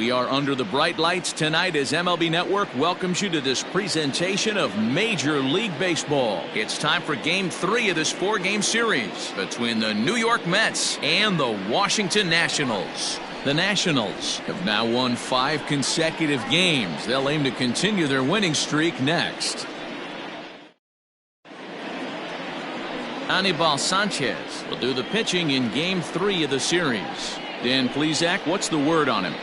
We are under the bright lights tonight as MLB Network welcomes you to this presentation of Major League Baseball. It's time for Game 3 of this 4-game series between the New York Mets and the Washington Nationals. The Nationals have now won 5 consecutive games. They'll aim to continue their winning streak next. Anibal Sanchez will do the pitching in Game 3 of the series. Dan Plesac, what's the word on him?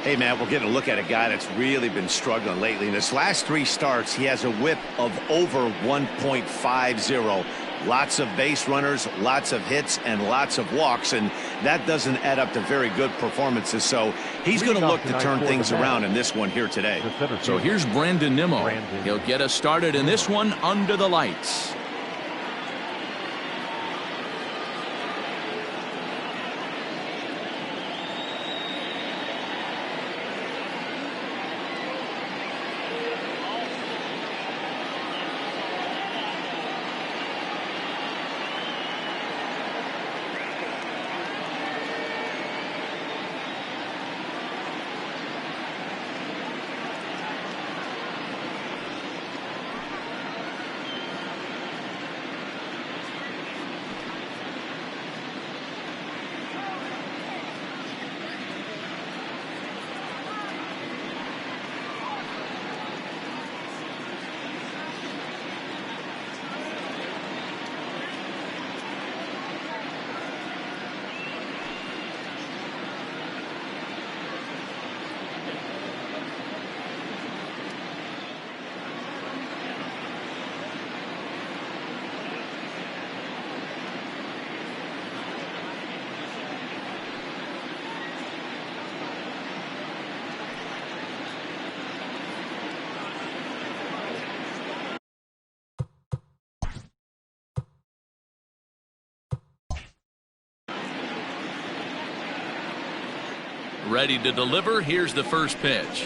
Hey, Matt, we're getting a look at a guy that's really been struggling lately. In his last 3 starts, he has a whip of over 1.50. Lots of base runners, lots of hits, and lots of walks, and that doesn't add up to very good performances. So he's going to look to turn things around in this one here today. So here's Brandon Nimmo. He'll get us started in this one under the lights. Ready to deliver. Here's the first pitch.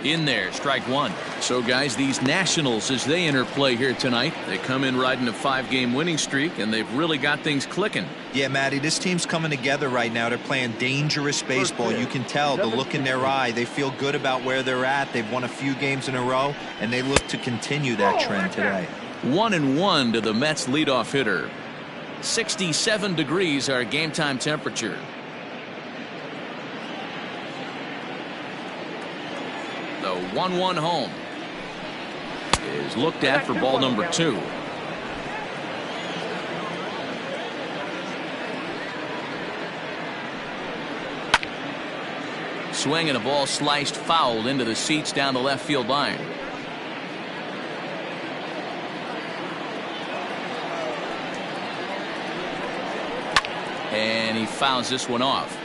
In there, strike 1. So, guys, these Nationals, as they interplay here tonight, they come in riding a 5-game winning streak, and they've really got things clicking. Yeah, Matty, this team's coming together right now. They're playing dangerous baseball. You can tell the look in their eye. They feel good about where they're at. They've won a few games in a row, and they look to continue that trend today. 1-1 to the Mets leadoff hitter. 67 degrees our game time temperature. The 1-1 home is looked at for ball number 2. Swing and a ball sliced foul into the seats down the left field line. And he fouls this one off.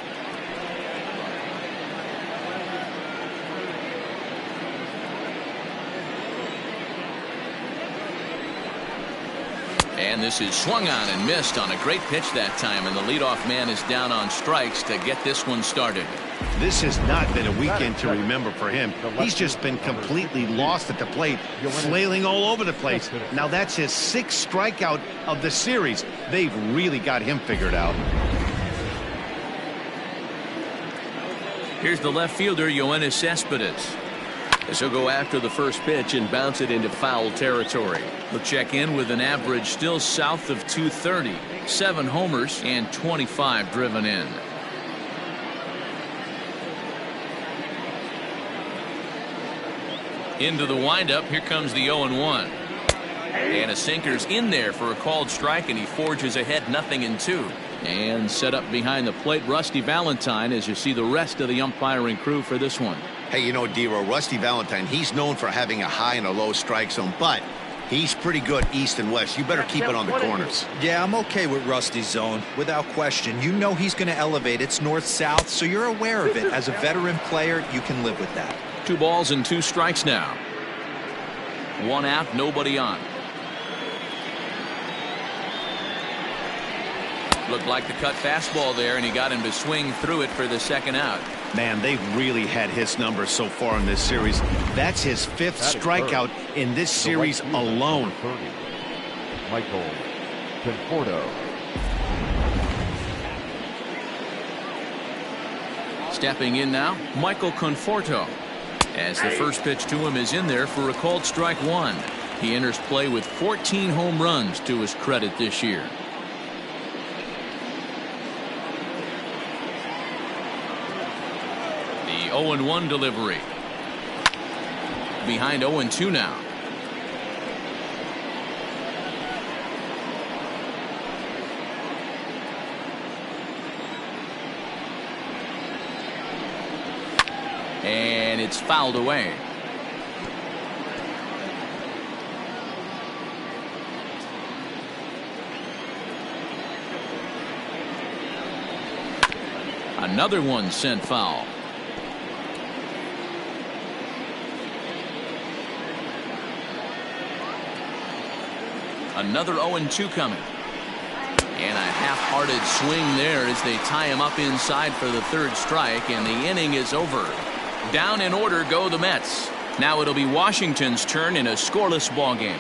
And this is swung on and missed on a great pitch that time, and the leadoff man is down on strikes to get this one started. This has not been a weekend to remember for him. He's just been completely lost at the plate, flailing all over the place. Now that's his 6th strikeout of the series. They've really got him figured out. Here's the left fielder, Yoenis Cespedes. As he'll go after the first pitch and bounce it into foul territory. He'll check in with an average still south of 230. 7 homers and 25 driven in. Into the windup. Here comes the 0-1. And a sinker's in there for a called strike, and he forges ahead 0-2. And set up behind the plate, Rusty Valentine, as you see the rest of the umpiring crew for this one. Hey, you know, Dero, Rusty Valentine, he's known for having a high and a low strike zone, but he's pretty good east and west. You better keep it on the corners. Yeah, I'm okay with Rusty's zone, without question. You know he's going to elevate. It's north-south, so you're aware of it. As a veteran player, you can live with that. 2 balls and 2 strikes now. 1 out, nobody on. Looked like the cut fastball there, and he got him to swing through it for the 2nd out. Man, they've really had his number so far in this series. That's his 5th strikeout in this series alone. Michael Conforto. Stepping in now, Michael Conforto. As the first pitch to him is in there for a called strike one. He enters play with 14 home runs to his credit this year. The 0-1 delivery. Behind 0-2 now. And it's fouled away. Another one sent foul. Another 0-2 coming. And a half-hearted swing there as they tie him up inside for the third strike, and the inning is over. Down in order go the Mets. Now it'll be Washington's turn in a scoreless ball game.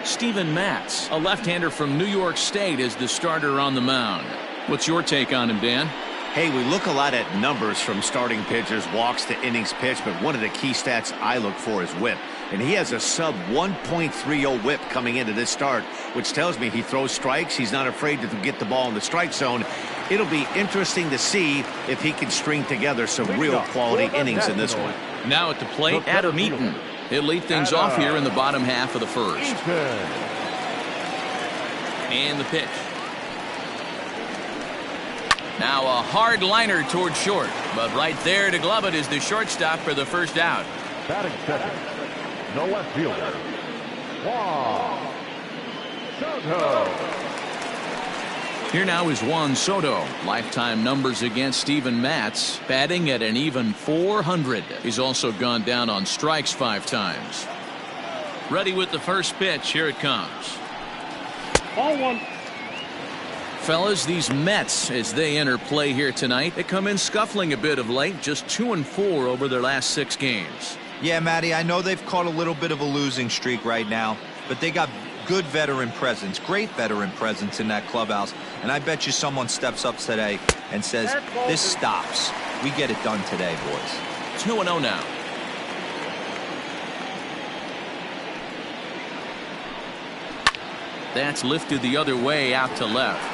Steven Matz, a left-hander from New York State, is the starter on the mound. What's your take on him, Dan? Hey, we look a lot at numbers from starting pitchers, walks to innings pitched, but one of the key stats I look for is whip. And he has a sub 1.30 whip coming into this start, which tells me he throws strikes. He's not afraid to get the ball in the strike zone. It'll be interesting to see if he can string together some real quality innings in this one. Now at the plate, Adam Eaton. He'll lead things off here in the bottom half of the first. And the pitch. Now a hard liner toward short, but right there to glove it is the shortstop for the first out. Batting second, the left fielder, Juan Soto. Here now is Juan Soto. Lifetime numbers against Steven Matz, batting at an even .400. He's also gone down on strikes 5 times. Ready with the first pitch. Here it comes. Ball one. Fellas, these Mets, as they enter play here tonight, they come in scuffling a bit of late, just 2-4 over their last 6 games. Yeah, Matty, I know they've caught a little bit of a losing streak right now, but they got good veteran presence, great veteran presence in that clubhouse, and I bet you someone steps up today and says, this stops. We get it done today, boys. 2-0 now. That's lifted the other way out to left.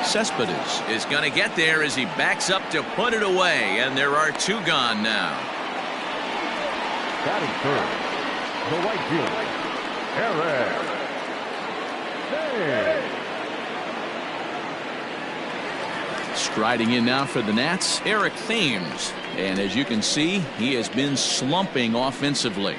Cespedes is going to get there as he backs up to put it away, and there are 2 gone now. Batting third, the right fielder, Eric Thames. Striding in now for the Nats, Eric Thames. And as you can see, he has been slumping offensively.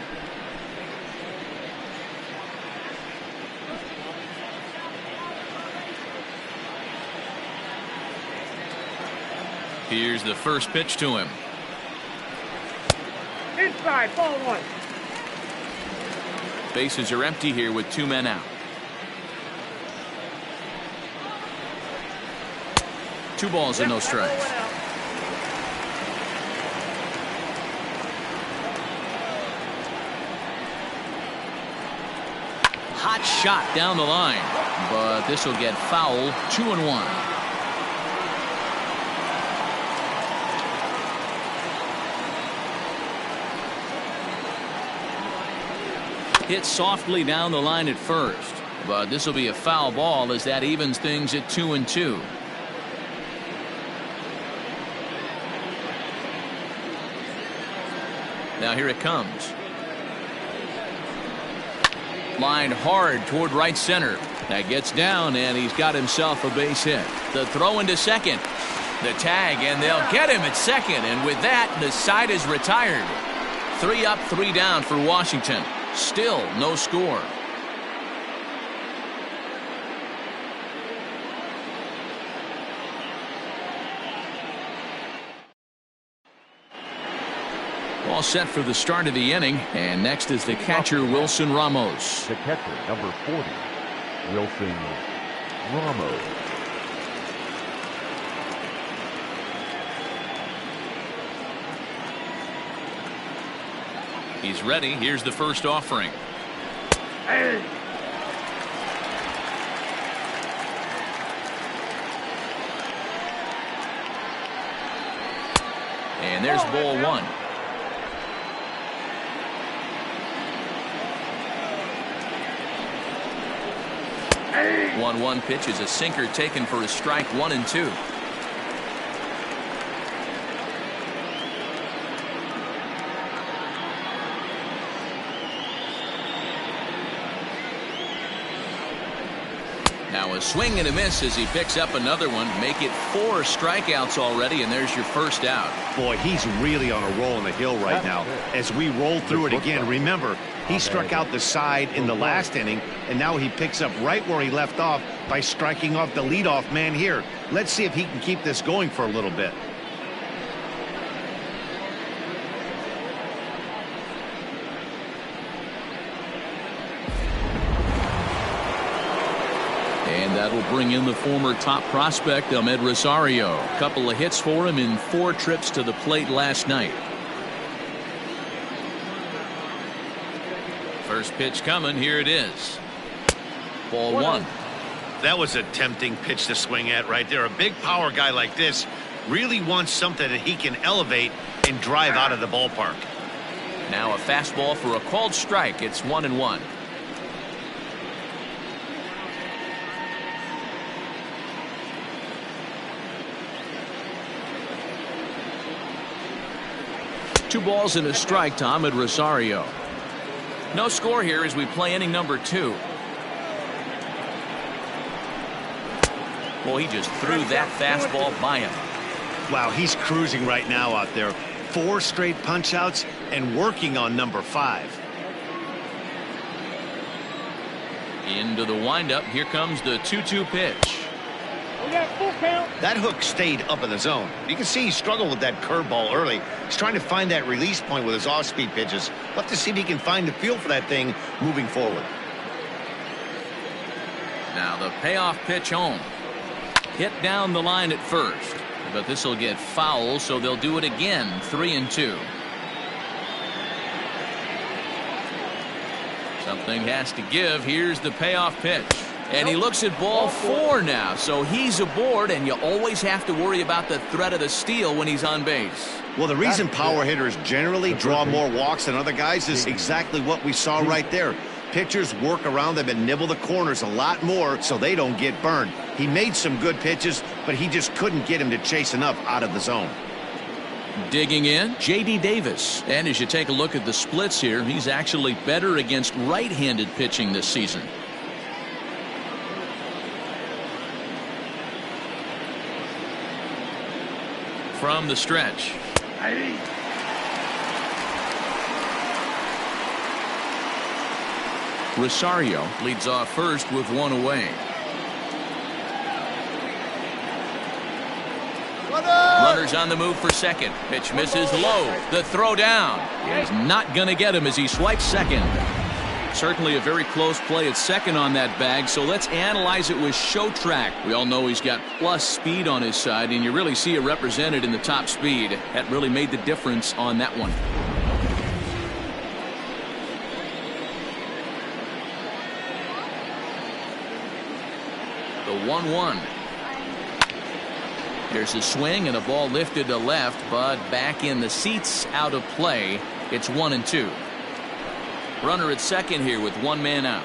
Here's the first pitch to him. Inside, ball one. Bases are empty here with 2 men out. 2 balls and no strikes. Hot shot down the line, but this will get foul. 2-1. Hit softly down the line at first, but this will be a foul ball as that evens things at 2-2. Now here it comes. Lined hard toward right center. That gets down, and he's got himself a base hit. The throw into second. The tag, and they'll get him at second, and with that, the side is retired. 3 up, 3 down for Washington. Still no score. All set for the start of the inning, and next is the catcher Wilson Ramos. The catcher, number 40, Wilson Ramos. He's ready. Here's the first offering. Hey. And there's ball one. Hey. 1-1 pitch is a sinker taken for a strike, 1-2. Now a swing and a miss as he picks up another one. Make it 4 strikeouts already, and there's your first out. Boy, he's really on a roll on the hill right now. As we roll through it again, remember, he struck out the side in the last inning, and now he picks up right where he left off by striking off the leadoff man here. Let's see if he can keep this going for a little bit. And that'll bring in the former top prospect, Ahmed Rosario. A couple of hits for him in 4 trips to the plate last night. First pitch coming. Here it is. Ball 1. That was a tempting pitch to swing at right there. A big power guy like this really wants something that he can elevate and drive out of the ballpark. Now a fastball for a called strike. It's 1-1. Two balls and a strike to Ahmed Rosario. No score here as we play inning number 2. Well, he just threw that fastball by him. Wow, he's cruising right now out there. 4 straight punch outs and working on number 5. Into the windup. Here comes the 2-2 pitch. We got full count. That hook stayed up in the zone. You can see he struggled with that curveball early. He's trying to find that release point with his off-speed pitches. We'll have to see if he can find the feel for that thing moving forward. Now the payoff pitch home. Hit down the line at first, but this will get foul, so they'll do it again. 3-2. Something has to give. Here's the payoff pitch. And he looks at ball 4 now, so he's aboard, and you always have to worry about the threat of the steal when he's on base. Well, the reason power hitters generally draw more walks than other guys is exactly what we saw right there. Pitchers work around them and nibble the corners a lot more so they don't get burned. He made some good pitches, but he just couldn't get him to chase enough out of the zone. Digging in, J.D. Davis. And as you take a look at the splits here, he's actually better against right-handed pitching this season. From the stretch. Rosario leads off first with 1 away. Runners on the move for second. Pitch misses low. The throw down is not going to get him as he swipes second. Certainly a very close play at second on that bag, so let's analyze it with show track. We all know he's got plus speed on his side, and you really see it represented in the top speed. That really made the difference on that one. The 1-1. There's a swing and a ball lifted to left, but back in the seats, out of play. It's 1-2. Runner at second here with 1 man out.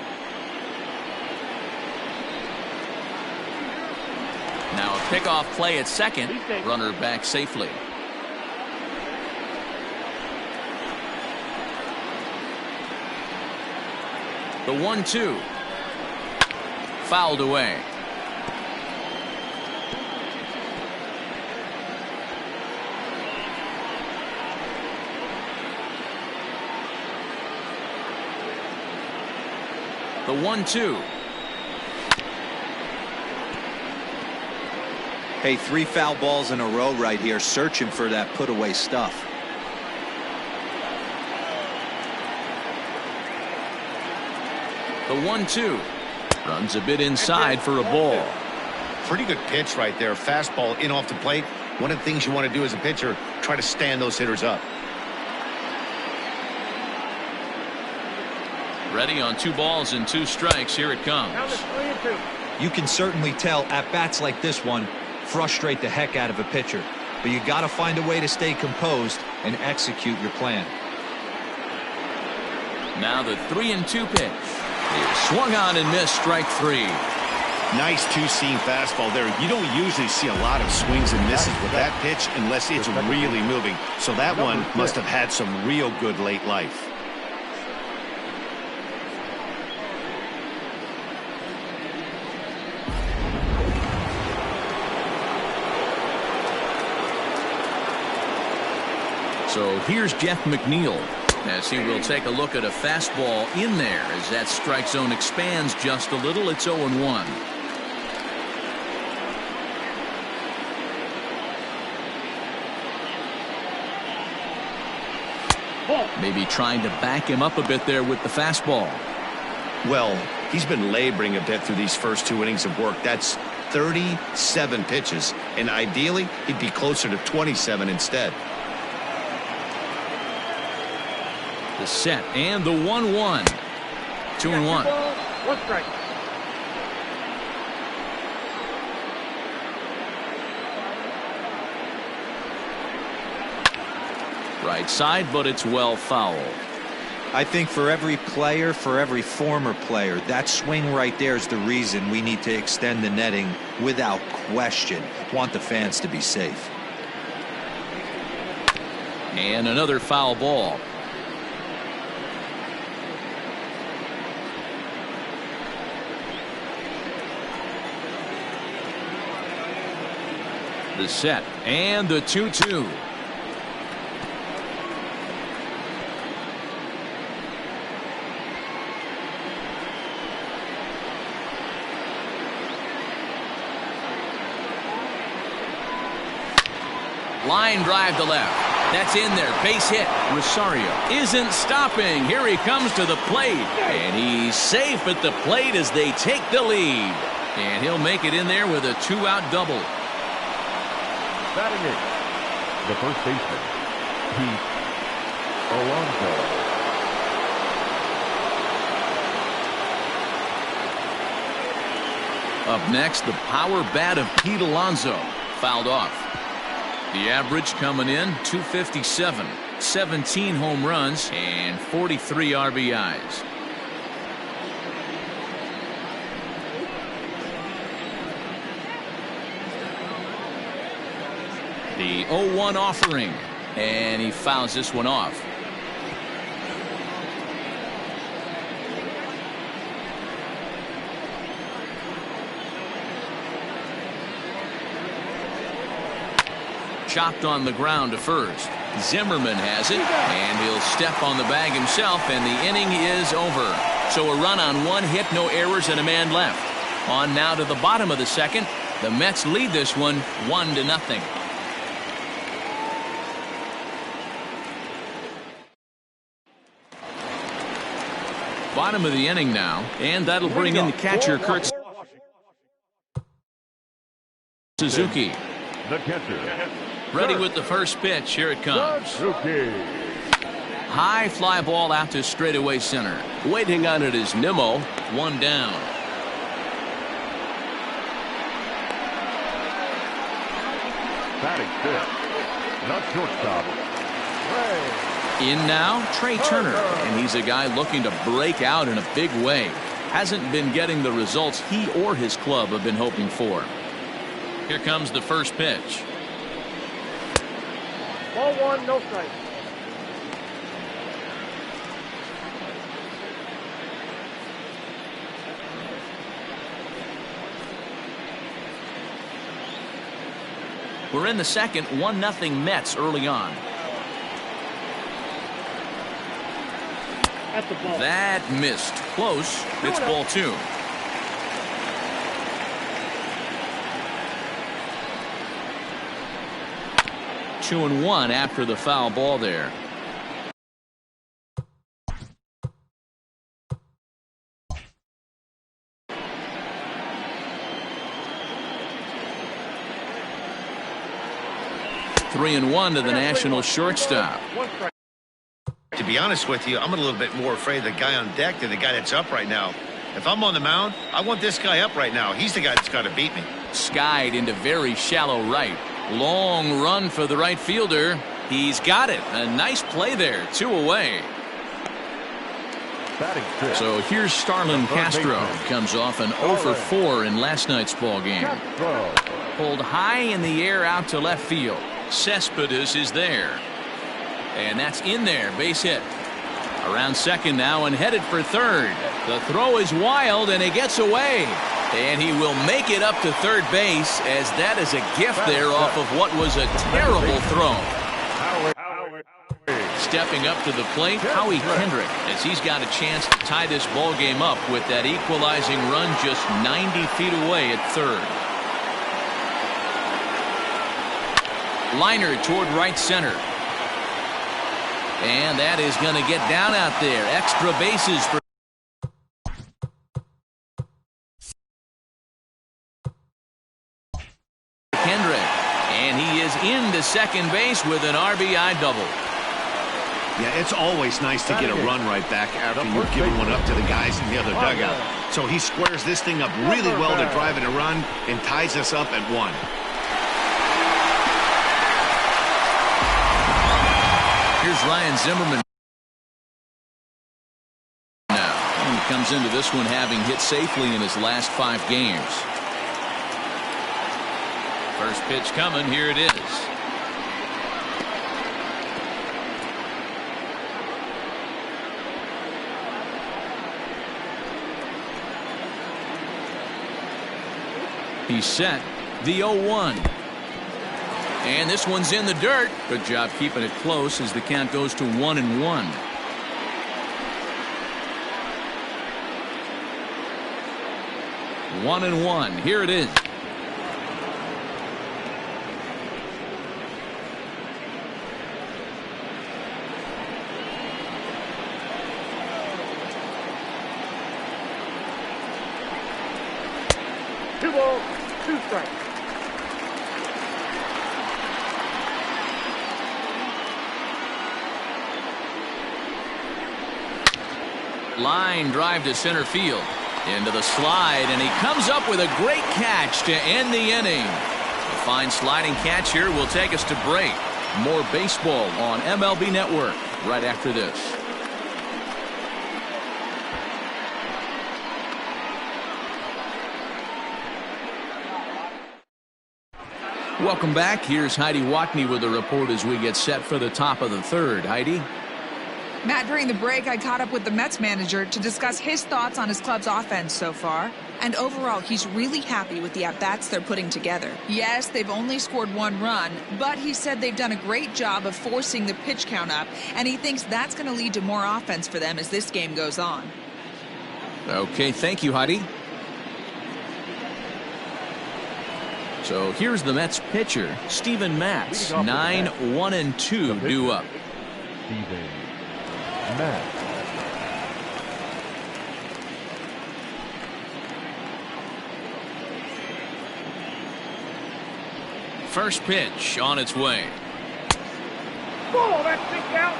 Now a pickoff play at second. Runner back safely. The 1-2. Fouled away. The 1-2. Hey, 3 foul balls in a row right here, searching for that put away stuff. The 1-2. Runs a bit inside for a ball. Pretty good pitch right there. Fastball in off the plate. One of the things you want to do as a pitcher, try to stand those hitters up. Ready on 2 balls and 2 strikes. Here it comes. Count is 3-2. You can certainly tell at bats like this one frustrate the heck out of a pitcher, but you got to find a way to stay composed and execute your plan. Now the 3-2 pitch. He swung on and missed, strike 3. Nice two-seam fastball there. You don't usually see a lot of swings and misses with that pitch unless it's really moving. So that one must have had some real good late life. So here's Jeff McNeil as he will take a look at a fastball in there as that strike zone expands just a little. It's 0-1. Maybe trying to back him up a bit there with the fastball. Well, he's been laboring a bit through these first 2 innings of work. That's 37 pitches, and ideally he'd be closer to 27 instead. The set and the 1-1. 2-1. 1 strike. Right side, but it's well fouled. I think for every player, for every former player, that swing right there is the reason we need to extend the netting without question. Want the fans to be safe. And another foul ball. The set and the 2-2. Line drive to left. That's in there. Base hit. Rosario isn't stopping. Here he comes to the plate. And he's safe at the plate as they take the lead. And he'll make it in there with a 2-out double. Batting eighth, the first baseman, Pete Alonso. Up next, the power bat of Pete Alonso. Fouled off. The average coming in, 257. 17 home runs and 43 RBIs. The 0-1 offering, and he fouls this one off. Chopped on the ground to first. Zimmerman has it, and he'll step on the bag himself, and the inning is over. So a run on 1 hit, no errors, and a man left. On now to the bottom of the second. The Mets lead this one 1-0. Bottom of the inning now, and that'll bring in the catcher, Kurt Suzuki. The catcher. Ready with the first pitch. Here it comes. Suzuki. High fly ball out to straightaway center. Waiting on it is Nimmo. 1 down. Batting fifth, the shortstop, Ray. In now, Trey Turner, and he's a guy looking to break out in a big way. Hasn't been getting the results he or his club have been hoping for. Here comes the first pitch. Ball 1, no strike. We're in the second, 1-0 Mets early on. At the ball. That missed. Close. It's ball 2. Two and 1 after the foul ball there. Three and 1 to the National shortstop. 1 strike. To be honest with you, I'm a little bit more afraid of the guy on deck than the guy that's up right now. If I'm on the mound, I want this guy up right now. He's the guy that's got to beat me. Skied into very shallow right. Long run for the right fielder. He's got it. A nice play there. 2 away. So here's Starlin Castro. Comes off an 0 for 4 in last night's ball game. Pulled high in the air out to left field. Cespedes is there. And that's in there. Base hit. Around second now and headed for third. The throw is wild and it gets away. And he will make it up to third base, as that is a gift there off of what was a terrible throw. Stepping up to the plate, Howie Kendrick, as he's got a chance to tie this ball game up with that equalizing run just 90 feet away at third. Liner toward right center. And that is going to get down out there. Extra bases for Kendrick. And he is into second base with an RBI double. Yeah, it's always nice to get a run right back after you've given one up to the guys in the other dugout. So he squares this thing up really well to drive in a run and ties us up at 1. Here's Ryan Zimmerman now. He comes into this one having hit safely in his last 5 games. First pitch coming. Here it is. He's set. The 0-1. And this one's in the dirt. Good job keeping it close as the count goes to 1-1. One and one. Here it is. Two balls, 2 strikes. Line drive to center field. Into the slide, and he comes up with a great catch to end the inning. A fine sliding catch here will take us to break. More baseball on MLB Network right after this. Welcome back. Here's Heidi Watney with a report as we get set for the top of the third. Heidi? Matt, during the break, I caught up with the Mets manager to discuss his thoughts on his club's offense so far. And overall, he's really happy with the at-bats they're putting together. Yes, they've only scored 1 run, but he said they've done a great job of forcing the pitch count up, and he thinks that's going to lead to more offense for them as this game goes on. Okay, thank you, Heidi. So here's the Mets pitcher, Steven Matz. 9-1-2 due up. Steven Matz. First pitch on its way. Ball, that's 6 out.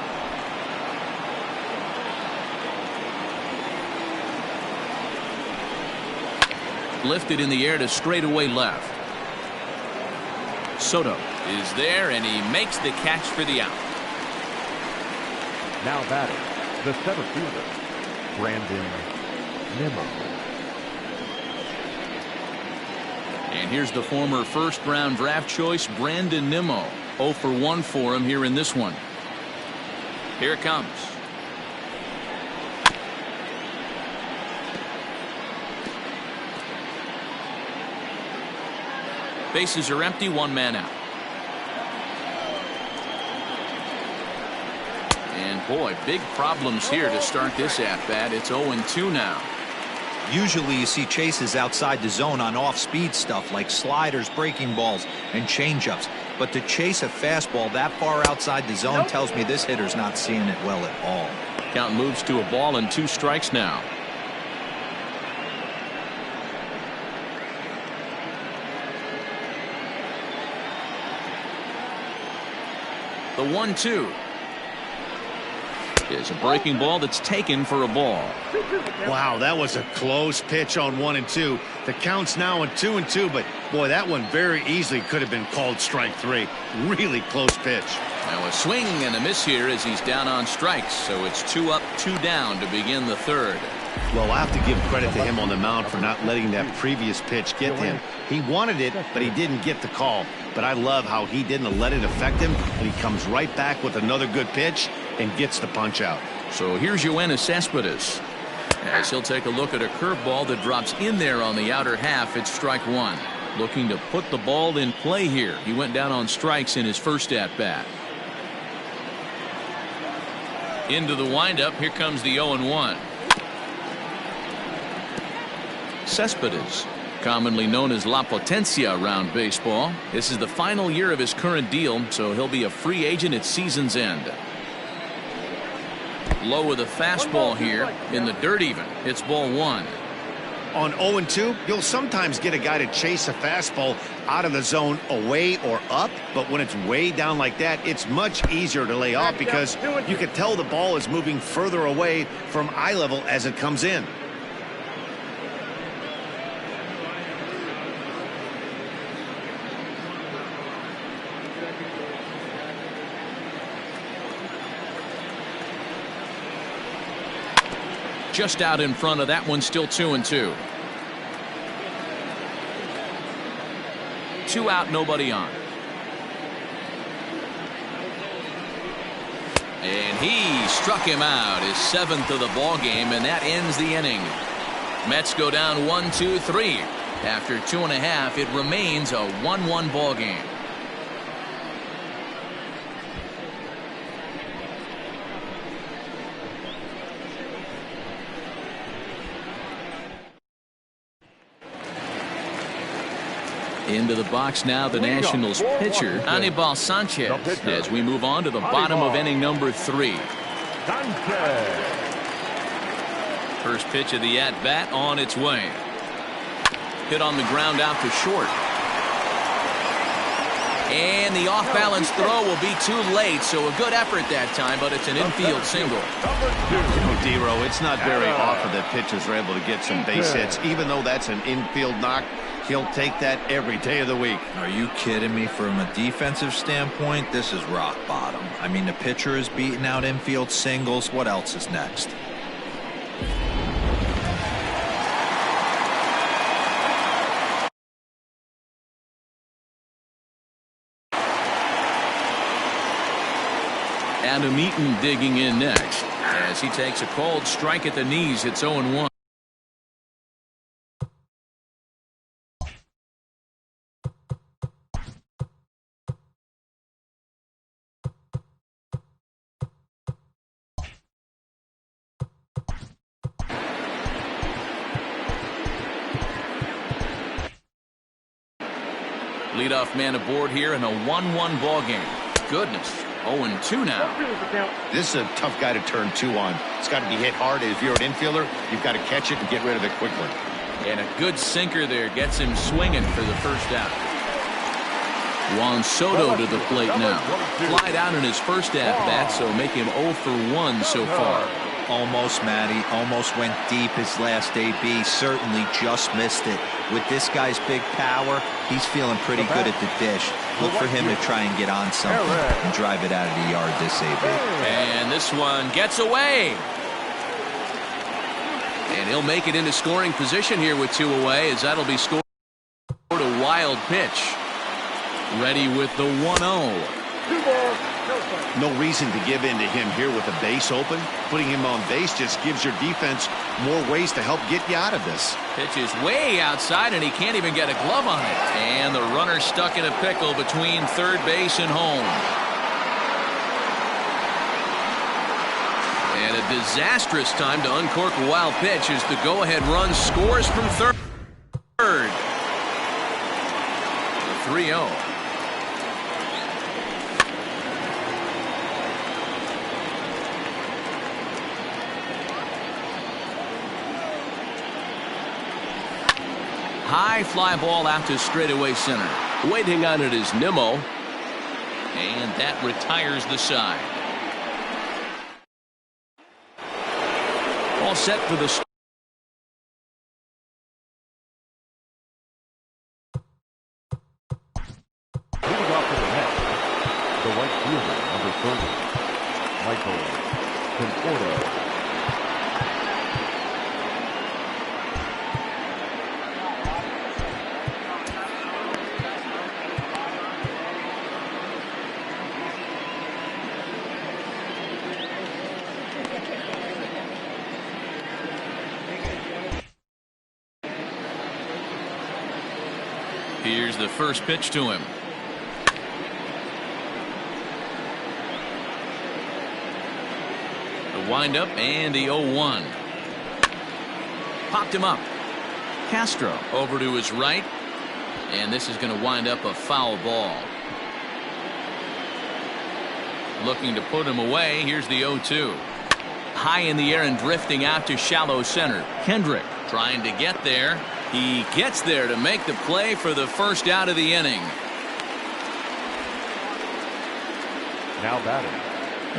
Lifted in the air to straightaway left. Soto is there, and he makes the catch for the out. Now batting, the center fielder, Brandon Nimmo. And here's the former first-round draft choice, Brandon Nimmo. 0 for 1 for him here in this one. Here it comes. Bases are empty, 1 man out. And boy, big problems here to start this at-bat. It's 0-2 now. Usually you see chases outside the zone on off-speed stuff like sliders, breaking balls, and changeups. But to chase a fastball that far outside the zone tells me this hitter's not seeing it well at all. Count moves to a ball and 2 strikes now. The 1-2 is a breaking ball that's taken for a ball. Wow, that was a close pitch on 1-2. The count's now at 2-2, but boy, that one very easily could have been called strike 3. Really close pitch. Now a swing and a miss here as he's down on strikes, so it's 2 up, 2 down to begin the third. Well, I have to give credit to him on the mound for not letting that previous pitch get to him. He wanted it, but he didn't get the call. But I love how he didn't let it affect him, and he comes right back with another good pitch and gets the punch out. So here's Yoenis Cespedes, as he'll take a look at a curveball that drops in there on the outer half. It's strike 1. Looking to put the ball in play here. He went down on strikes in his first at-bat. Into the windup. Here comes the 0-1. Cespedes, commonly known as La Potencia around baseball. This is the final year of his current deal, so he'll be a free agent at season's end. Low with a fastball here in the dirt even. It's ball 1. On 0-2, you'll sometimes get a guy to chase a fastball out of the zone away or up, but when it's way down like that, it's much easier to lay off because you can tell the ball is moving further away from eye level as it comes in. Just out in front of that one, still 2-2. 2 out, nobody on. And he struck him out, his 7th of the ball game, and that ends the inning. Mets go down 1-2-3. After 2.5, it remains a 1-1 ball game. Into the box now, the Nationals pitcher, Anibal Sanchez, as we move on to the bottom of inning number 3. First pitch of the at-bat on its way. Hit on the ground out to short. And the off-balance throw will be too late, so a good effort that time, but it's an infield single. D-Row, it's not very often that pitchers are able to get some base hits. Even though that's an infield knock, he'll take that every day of the week. Are you kidding me? From a defensive standpoint, this is rock bottom. I mean, the pitcher is beating out infield singles. What else is next? Adam Eaton digging in next as he takes a called strike at the knees. It's 0-1. Leadoff man aboard here in a 1-1 ball game. Goodness. 0-2 now. This is a tough guy to turn 2 on. It's got to be hit hard. If you're an infielder, you've got to catch it and get rid of it quickly. And a good sinker there gets him swinging for the first out. Juan Soto to the plate now. Flied out in his first at-bat, so make him 0 for 1 so far. Almost, Matty. Almost went deep his last AB. Certainly just missed it. With this guy's big power, he's feeling pretty good at the dish. Look for him to try and get on something and drive it out of the yard this AB. And this one gets away. And he'll make it into scoring position here with 2 away, as that'll be scored. A wild pitch. Ready with the 1-0. No reason to give in to him here with the base open. Putting him on base just gives your defense more ways to help get you out of this. Pitch is way outside, and he can't even get a glove on it. And the runner stuck in a pickle between third base and home. And a disastrous time to uncork a wild pitch as the go-ahead run scores from third. The 3-0. High fly ball out to straightaway center. Waiting on it is Nimmo. And that retires the side. All set for the Moving off to the net, the right fielder, number 30, Michael Conforto. Here's the first pitch to him. The windup and the 0-1. Popped him up. Castro over to his right. And this is going to wind up a foul ball. Looking to put him away. Here's the 0-2. High in the air and drifting out to shallow center. Kendrick trying to get there. He gets there to make the play for the first out of the inning. Now batting.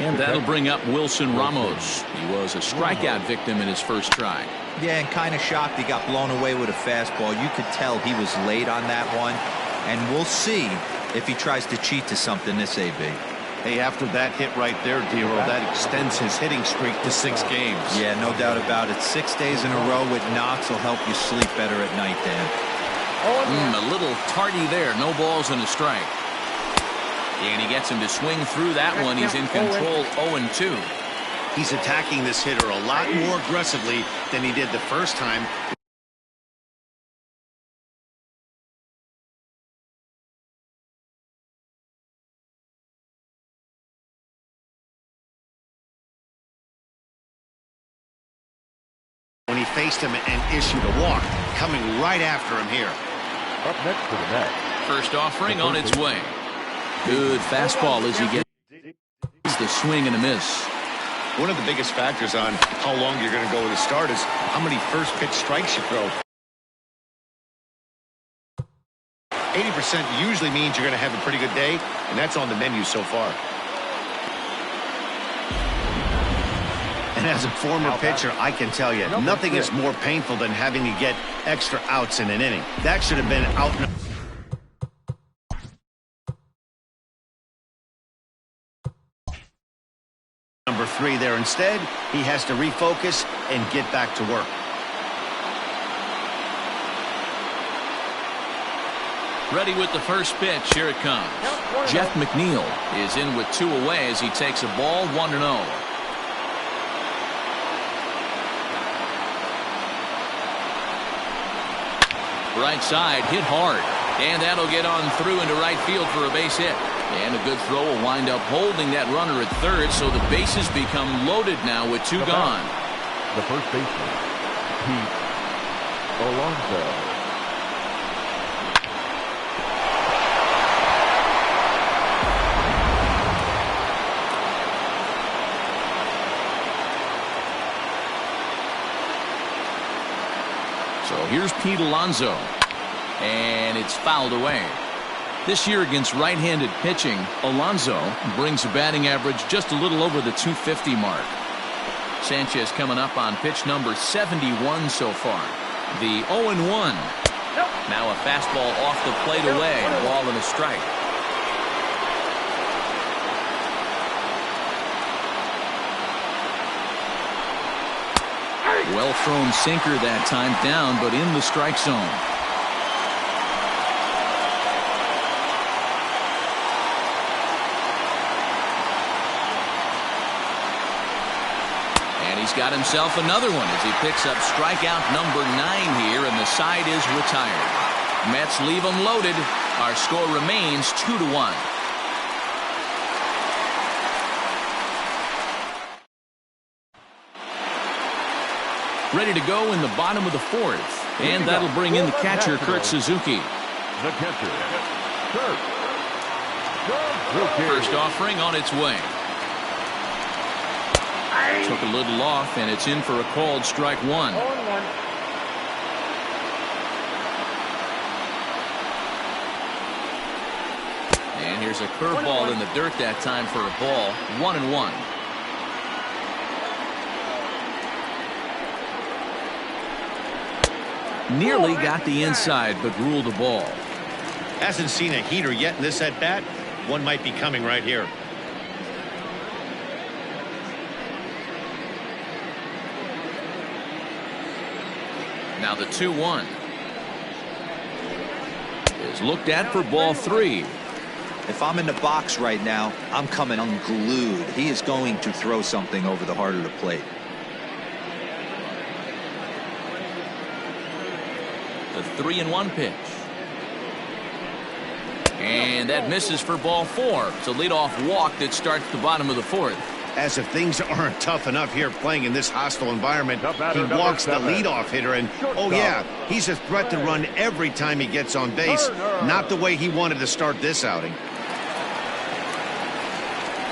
And that'll bring up Wilson Ramos. He was a strikeout victim in his first try. Yeah, and kind of shocked he got blown away with a fastball. You could tell he was late on that one. And we'll see if he tries to cheat to something this AB. Hey, after that hit right there, Dero, that extends his hitting streak to 6 games. Yeah, no doubt about it. 6 days in a row with knocks will help you sleep better at night, Dan. A little tardy there. No balls and a strike. And he gets him to swing through that one. He's in control. 0-2. He's attacking this hitter a lot more aggressively than he did the first time. When he faced him and issued a walk, coming right after him here. Up next to the net. First offering on its way. Good fastball as he gets the swing and a miss. One of the biggest factors on how long you're going to go with a start is how many first pitch strikes you throw. 80% usually means you're going to have a pretty good day, and that's on the menu so far. And as a former pitcher, I can tell you, nothing is more painful than having to get extra outs in an inning. That should have been out. Number 3 there. Instead, he has to refocus and get back to work. Ready with the first pitch. Here it comes. Jeff McNeil is in with 2 away as he takes a ball 1-0. Right side hit hard, and that'll get on through into right field for a base hit. And a good throw will wind up holding that runner at third, so the bases become loaded now with 2 gone. The first baseman, Pete Alonso. So here's Pete Alonso, and it's fouled away. This year against right-handed pitching, Alonso brings a batting average just a little over the 250 mark. Sanchez coming up on pitch number 71 so far. The 0-1. Now a fastball off the plate away, a ball and a strike. Well thrown sinker that time, down but in the strike zone. And he's got himself another one as he picks up strikeout number 9 here, and the side is retired. Mets leave them loaded. Our score remains 2-1. Ready to go in the bottom of the 4th. And that'll bring in the catcher, Kurt Suzuki. The catcher, Kurt Suzuki. First offering on its way. Took a little off, and it's in for a called strike 1. And here's a curveball in the dirt that time for a ball. 1-1. Nearly got the inside, but ruled the ball. Hasn't seen a heater yet in this at bat. One might be coming right here. Now the 2-1 is looked at for ball 3. If I'm in the box right now, I'm coming unglued. He is going to throw something over the heart of the plate. The 3-1 pitch. And that misses for ball 4. It's a leadoff walk that starts the bottom of the 4th. As if things aren't tough enough here playing in this hostile environment, he walks the leadoff hitter, and oh yeah, he's a threat to run every time he gets on base. Not the way he wanted to start this outing.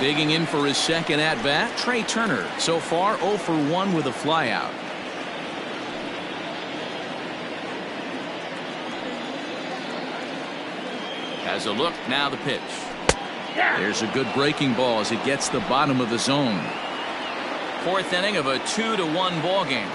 Digging in for his second at-bat, Trey Turner. So far 0 for 1 with a flyout. Has a look, now the pitch. There's a good breaking ball as it gets the bottom of the zone. 4th inning of a 2-1 ball game.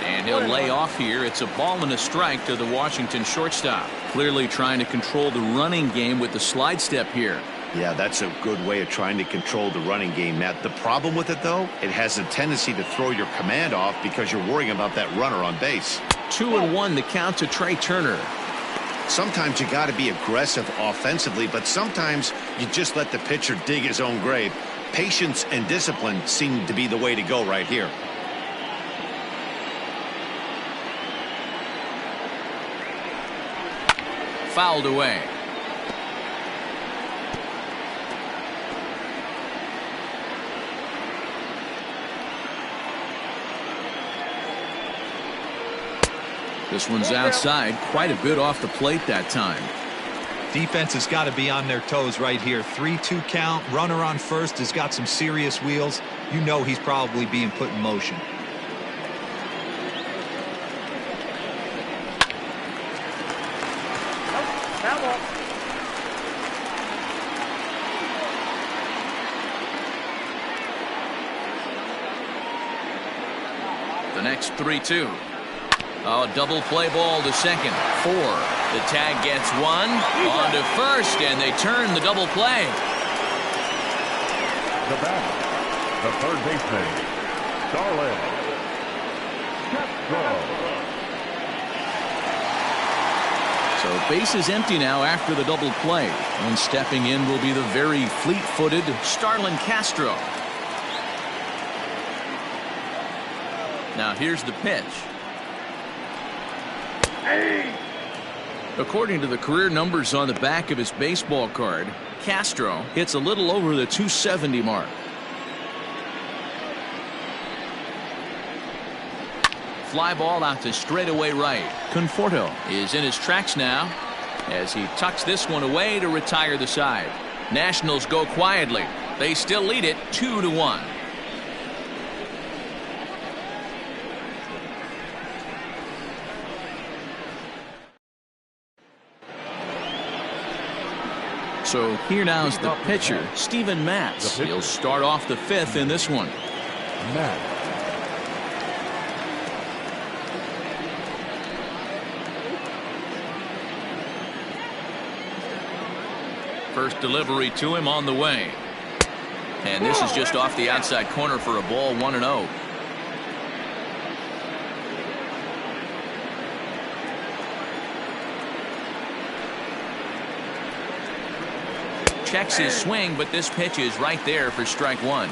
And he'll lay off here. It's a ball and a strike to the Washington shortstop. Clearly trying to control the running game with the slide step here. Yeah, that's a good way of trying to control the running game, Matt. The problem with it, though, it has a tendency to throw your command off because you're worrying about that runner on base. 2-1 the count to Trey Turner. Sometimes you got to be aggressive offensively, but sometimes you just let the pitcher dig his own grave. Patience and discipline seem to be the way to go right here. Fouled away. This one's outside, quite a bit off the plate that time. Defense has got to be on their toes right here. 3-2 count. Runner on first has got some serious wheels. You know he's probably being put in motion. The next 3-2. Oh, double play ball to second. 4. The tag gets 1. On to first, and they turn the double play. The bat, the third baseman, Starlin. So base is empty now after the double play. And stepping in will be the very fleet-footed Starlin Castro. Now here's the pitch. According to the career numbers on the back of his baseball card, Castro hits a little over the 270 mark. Fly ball out to straightaway right. Conforto is in his tracks now as he tucks this one away to retire the side. Nationals go quietly. They still lead it 2-1. So here now is the pitcher, Steven Matz. He'll start off the 5th in this one. First delivery to him on the way. And this is just off the outside corner for a ball, 1-0. Checks his swing, but this pitch is right there for strike 1.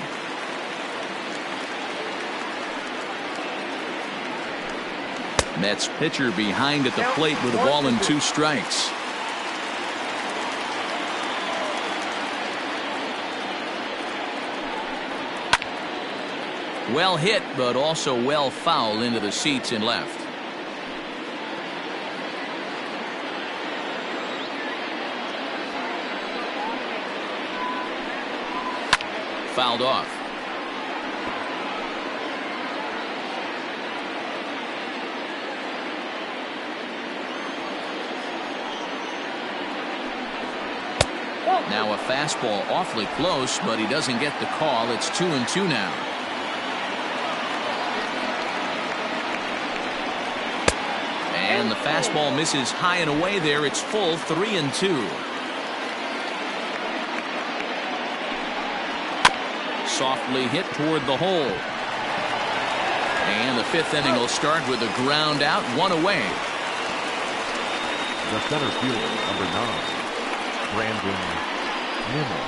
Mets pitcher behind at the plate with a ball and 2 strikes. Well hit, but also well fouled into the seats and left. Fouled off. Now a fastball awfully close, but he doesn't get the call. It's 2-2 now. And the fastball misses high and away there. It's full 3-2. Softly hit toward the hole. And the fifth inning will start with a ground out, 1 away. The center fielder, number 9, Brandon Nimmo.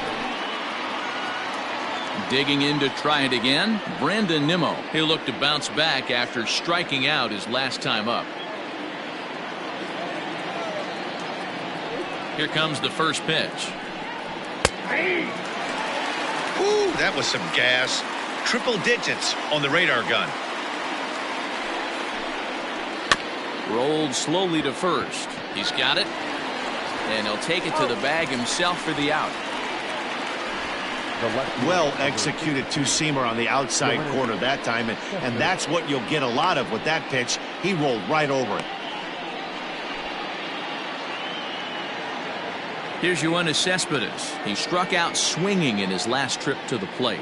Digging in to try it again, Brandon Nimmo. He'll look to bounce back after striking out his last time up. Here comes the first pitch. Ooh, that was some gas. Triple digits on the radar gun. Rolled slowly to first. He's got it. And he'll take it to the bag himself for the out. Well executed two-seamer on the outside corner that time. And that's what you'll get a lot of with that pitch. He rolled right over it. Here's Yoenis Cespedes. He struck out swinging in his last trip to the plate.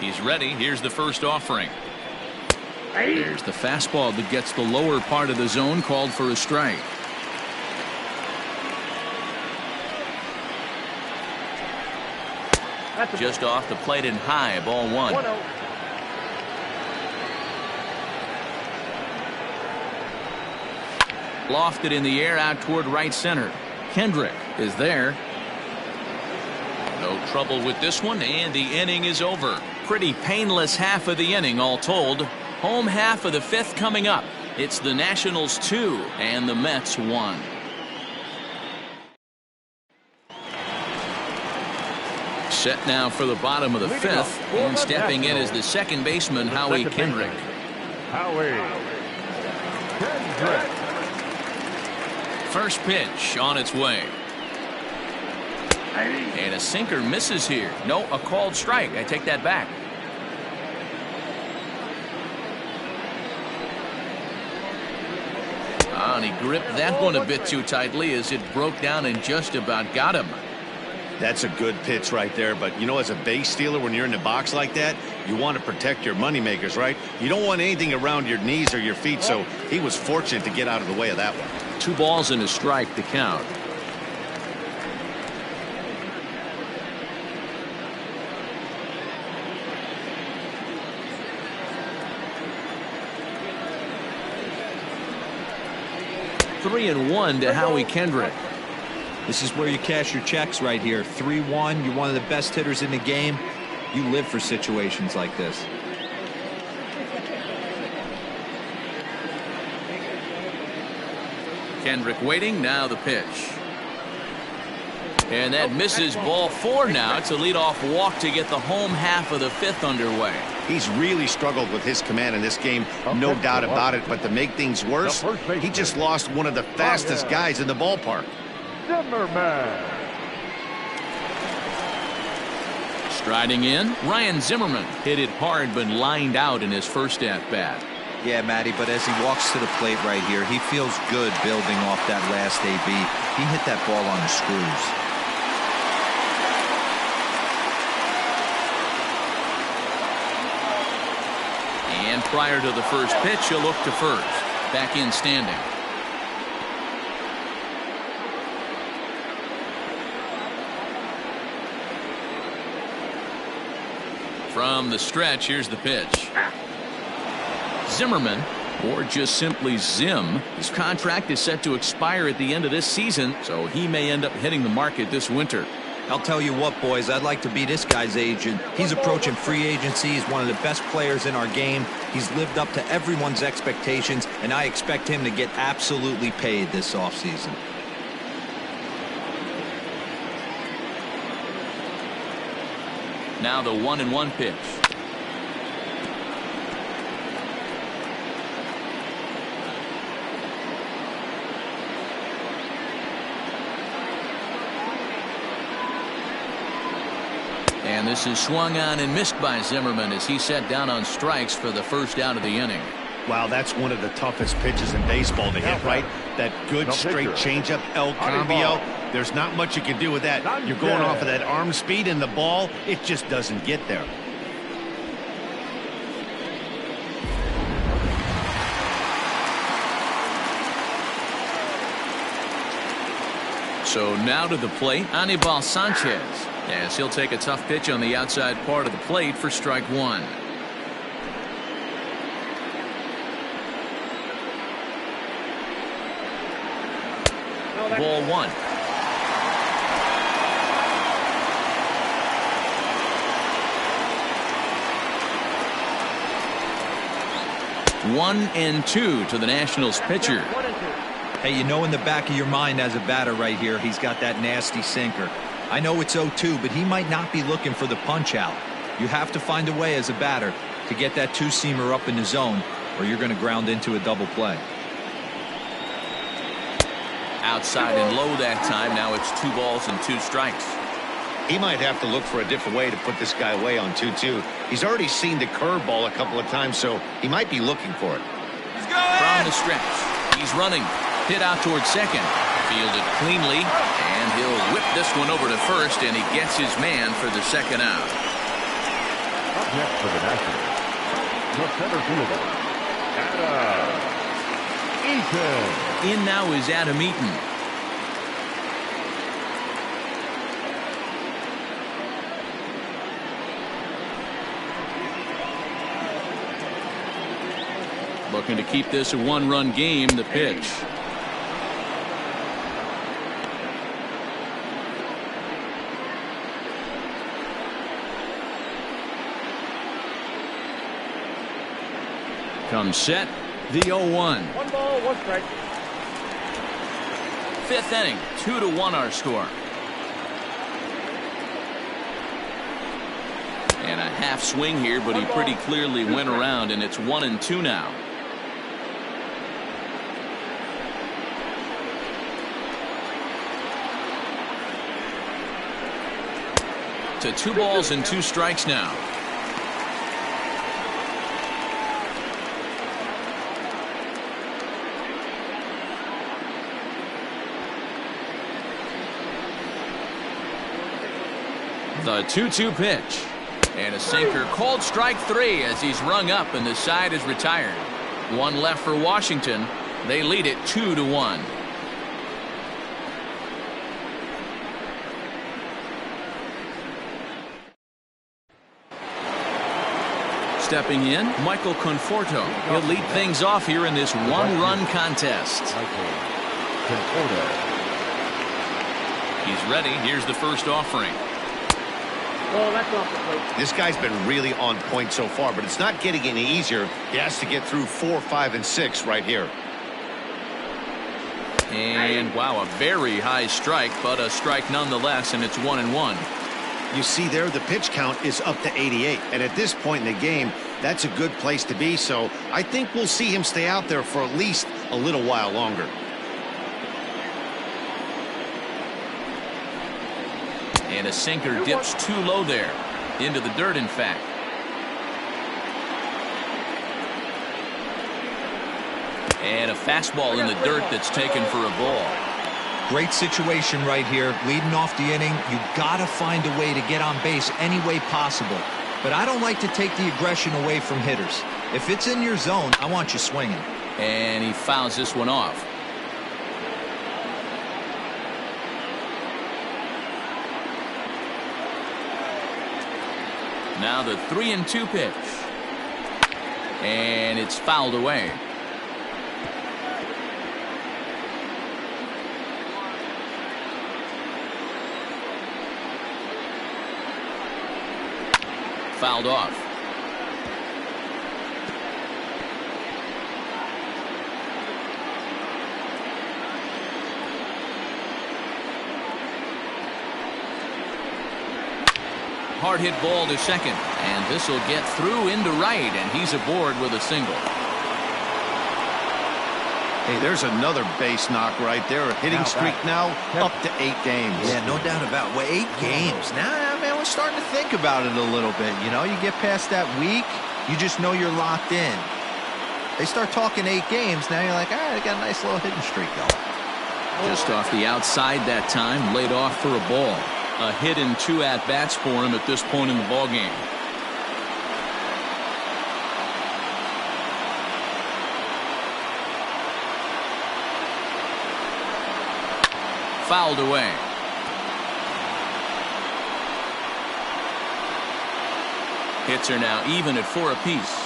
He's ready. Here's the first offering. There's the fastball that gets the lower part of the zone, called for a strike. Just off the plate and high, ball 1. Lofted in the air out toward right center. Kendrick is there. No trouble with this one, and the inning is over. Pretty painless half of the inning all told. Home half of the 5th coming up. It's the Nationals 2 and the Mets 1. Set now for the bottom of the 5th, and stepping in is the second baseman, Howie Kendrick. Howie Kendrick. First pitch on its way. And a sinker misses here. No, a called strike. I take that back. And he gripped that one a bit too tightly as it broke down and just about got him. That's a good pitch right there. But, you know, as a base stealer, when you're in the box like that, you want to protect your moneymakers, right? You don't want anything around your knees or your feet. So he was fortunate to get out of the way of that one. 2 balls and a strike to count. Three and 1 to Howie Kendrick. This is where you cash your checks right here. 3-1. You're one of the best hitters in the game. You live for situations like this. Kendrick waiting. Now the pitch. And that misses, ball 4 now. It's a leadoff walk to get the home half of the 5th underway. He's really struggled with his command in this game, no doubt about it. But to make things worse, he just lost one of the fastest guys in the ballpark. Zimmerman. Striding in, Ryan Zimmerman hit it hard but lined out in his first at-bat. Yeah, Matty, but as he walks to the plate right here, he feels good building off that last AB. He hit that ball on the screws. And prior to the first pitch, he'll look to first. Back in standing. From the stretch, here's the pitch. Zimmerman, or just simply Zim, his contract is set to expire at the end of this season, so he may end up hitting the market this winter. I'll tell you what, boys, I'd like to be this guy's agent. He's approaching free agency. He's one of the best players in our game. He's lived up to everyone's expectations, and I expect him to get absolutely paid this offseason. Now the 1-1 pitch. And this is swung on and missed by Zimmerman as he set down on strikes for the first out of the inning. Wow, that's one of the toughest pitches in baseball to hit, right? That good straight changeup, El Cambio. There's not much you can do with that. You're going off of that arm speed, and the ball, it just doesn't get there. So now to the plate, Anibal Sanchez, as he'll take a tough pitch on the outside part of the plate for strike one. Ball one. One and two to the Nationals pitcher. Hey, you know in the back of your mind as a batter right here, he's got that nasty sinker. I know it's 0-2, but he might not be looking for the punch out. You have to find a way as a batter to get that two-seamer up in the zone, or you're going to ground into a double play. Outside and low that time. Now it's 2 balls and 2 strikes. He might have to look for a different way to put this guy away on 2-2. He's already seen the curveball a couple of times, so he might be looking for it. From the stretch, he's running. Hit out towards second. Fielded cleanly, and he'll whip this one over to first, and he gets his man for the second out. Up next for the Nationals, the center fielder, Adam Eaton. In now is Adam Eaton. Looking to keep this a 1-run game. The pitch. Comes set. The 0-1. 1 ball, 1 strike. 5th inning. 2-1 our score. And a half swing here, but he pretty clearly went around, and it's 1-2 now. To 2 balls and 2 strikes now. The 2-2 pitch. And a sinker called strike 3 as he's rung up and the side is retired. 1 left for Washington. They lead it 2-1. Stepping in, Michael Conforto. He'll lead things off here in this 1-run contest. He's ready. Here's the first offering. Oh, that's off the plate. This guy's been really on point so far, but it's not getting any easier. He has to get through 4, 5, and 6 right here. And wow, a very high strike, but a strike nonetheless, and it's 1-1. You see there, the pitch count is up to 88, and at this point in the game, that's a good place to be, so I think we'll see him stay out there for at least a little while longer. And a sinker dips too low there. Into the dirt, in fact. And a fastball in the dirt that's taken for a ball. Great situation right here. Leading off the inning, you gotta find a way to get on base any way possible. But I don't like to take the aggression away from hitters. If it's in your zone, I want you swinging. And he fouls this one off. Now the 3-2 pitch. And it's fouled away. Fouled off. Hard hit ball to second, and this will get through into right, and he's aboard with a single. Hey, there's another base knock right there. A hitting streak now up to 8 games. Yeah, no doubt about it. Well, 8 games. Now, man, we're starting to think about it a little bit. You know, you get past that week, you just know you're locked in. They start talking 8 games, now you're like, all right, I got a nice little hitting streak going. Just off the outside that time, laid off for a ball. A hit and 2 at-bats for him at this point in the ballgame. fouled away. Hits are now even at 4 apiece.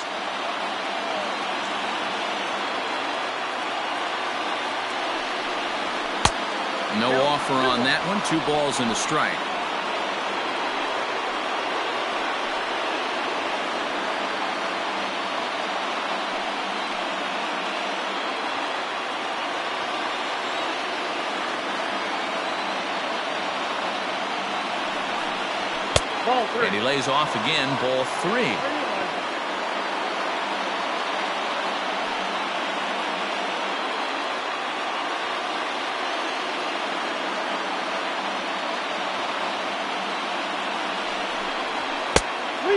No offer on that one. 2 balls and a strike. Ball 3. And he lays off again. Ball 3.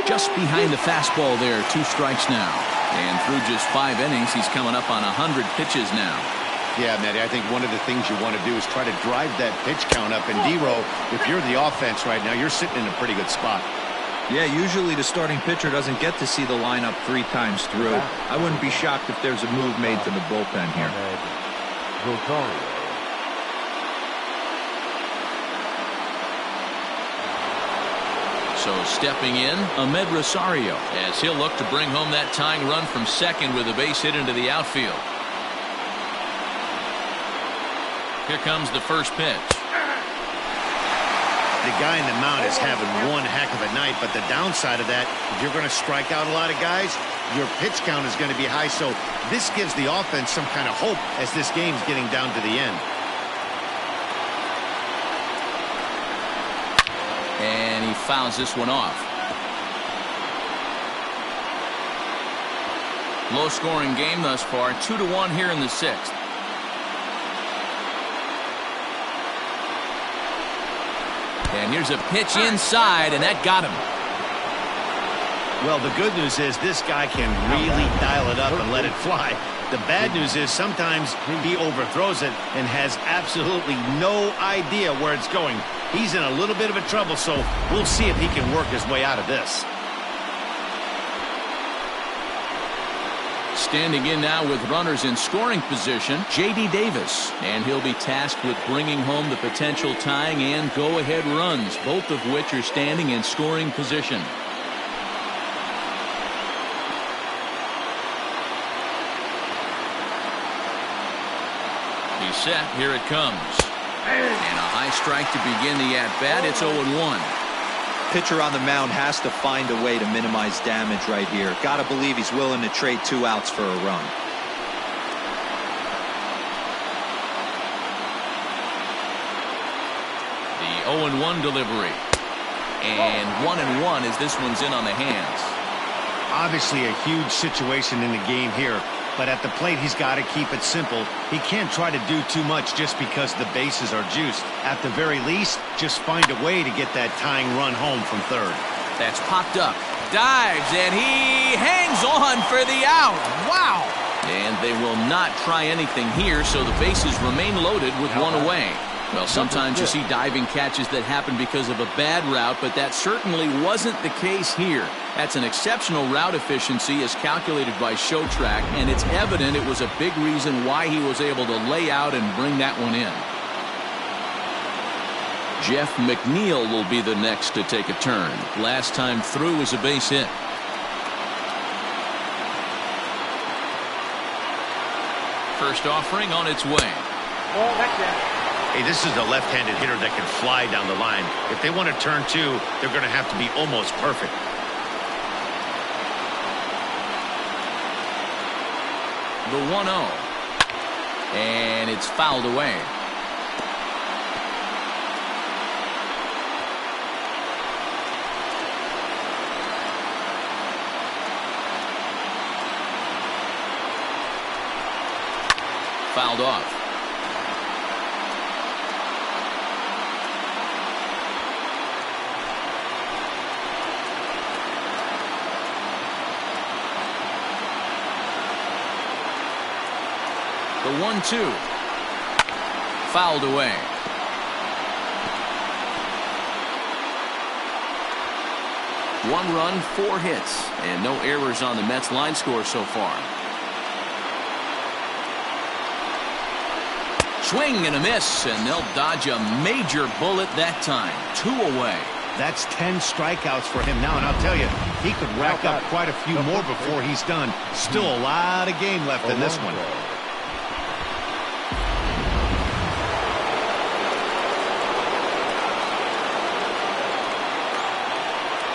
Just behind the fastball there. 2 strikes now. And through just 5 innings, he's coming up on 100 pitches now. Yeah, Matty, I think one of the things you want to do is try to drive that pitch count up. And D-Row, if you're the offense right now, you're sitting in a pretty good spot. Yeah, usually the starting pitcher doesn't get to see the lineup 3 times through. I wouldn't be shocked if there's a move made to the bullpen here. So stepping in, Ahmed Rosario, as he'll look to bring home that tying run from second with a base hit into the outfield. Here comes the first pitch. The guy in the mound is having one heck of a night, but the downside of that, if you're going to strike out a lot of guys, your pitch count is going to be high. So this gives the offense some kind of hope as this game's getting down to the end. And he fouls this one off. Low scoring game thus far. 2-1 here in the 6th. And here's a pitch inside, and that got him. Well, the good news is this guy can really dial it up and let it fly. The bad news is sometimes he overthrows it and has absolutely no idea where it's going. He's in a little bit of a trouble, so we'll see if he can work his way out of this. Standing in now with runners in scoring position, J.D. Davis. And he'll be tasked with bringing home the potential tying and go-ahead runs, both of which are standing in scoring position. He's set. Here it comes. And a high strike to begin the at-bat. It's 0-1. Pitcher on the mound has to find a way to minimize damage right here. Gotta believe he's willing to trade 2 outs for a run. The 0-1 delivery. And 1-1 as this one's in on the hands. Obviously a huge situation in the game here, but at the plate he's got to keep it simple. He can't try to do too much just because the bases are juiced. At the very least, just find a way to get that tying run home from third. That's popped up. Dives, and he hangs on for the out. Wow! And they will not try anything here, so the bases remain loaded with 1 away. Well, sometimes you see diving catches that happen because of a bad route, but that certainly wasn't the case here. That's an exceptional route efficiency as calculated by ShowTrack, and it's evident it was a big reason why he was able to lay out and bring that one in. Jeff McNeil will be the next to take a turn. Last time through was a base hit. First offering on its way. Ball, that's it. Hey, this is a left-handed hitter that can fly down the line. If they want to turn 2, they're going to have to be almost perfect. The 1-0. And it's fouled away. Fouled off. The 1-2. Fouled away. One run, 4 hits, and no errors on the Mets line score so far. Swing and a miss, and they'll dodge a major bullet that time. 2 away. That's 10 strikeouts for him now, and I'll tell you, he could rack up quite a few more before he's done. Still a lot of game left in this one.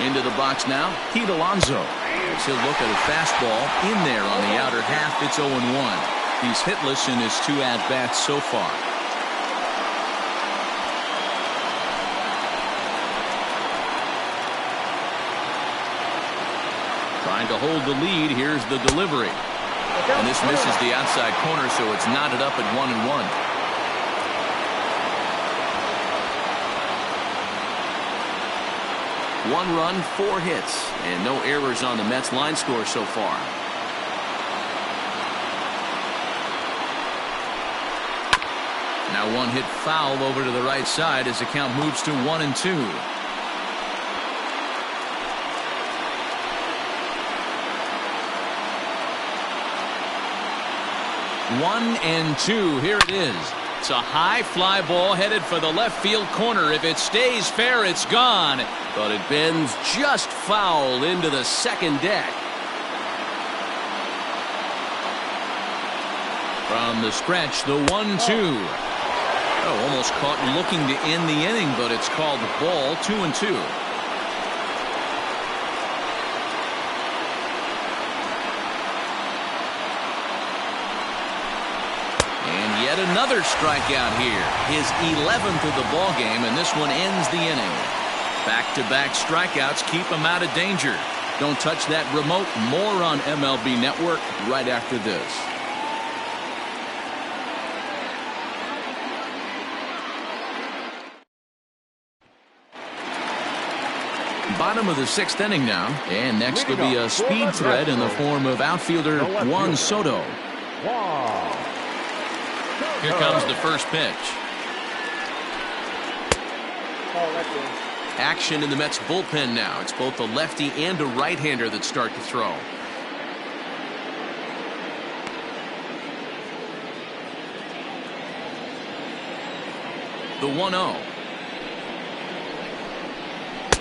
Into the box now, Pete Alonso. He'll look at a fastball in there on the outer half. It's 0-1. He's hitless in his 2 at-bats so far. Trying to hold the lead. Here's the delivery. And this misses the outside corner, so it's knotted up at 1-1. 1 run, 4 hits, and no errors on the Mets line score so far. Now 1 hit foul over to the right side as the count moves to 1-2. One and 2. Here it is. It's a high fly ball headed for the left field corner. If it stays fair, it's gone. But it bends just foul into the second deck. From the stretch, the 1-2. Oh, almost caught looking to end the inning, but it's called the ball. 2-2. Yet another strikeout here. His 11th of the ball game, and this one ends the inning. Back-to-back strikeouts keep him out of danger. Don't touch that remote. More on MLB Network right after this. Bottom of the 6th inning now, and next will be a speed threat in the form of outfielder Juan Soto. Here comes the first pitch. Action in the Mets bullpen now. It's both a lefty and a right-hander that start to throw. The 1-0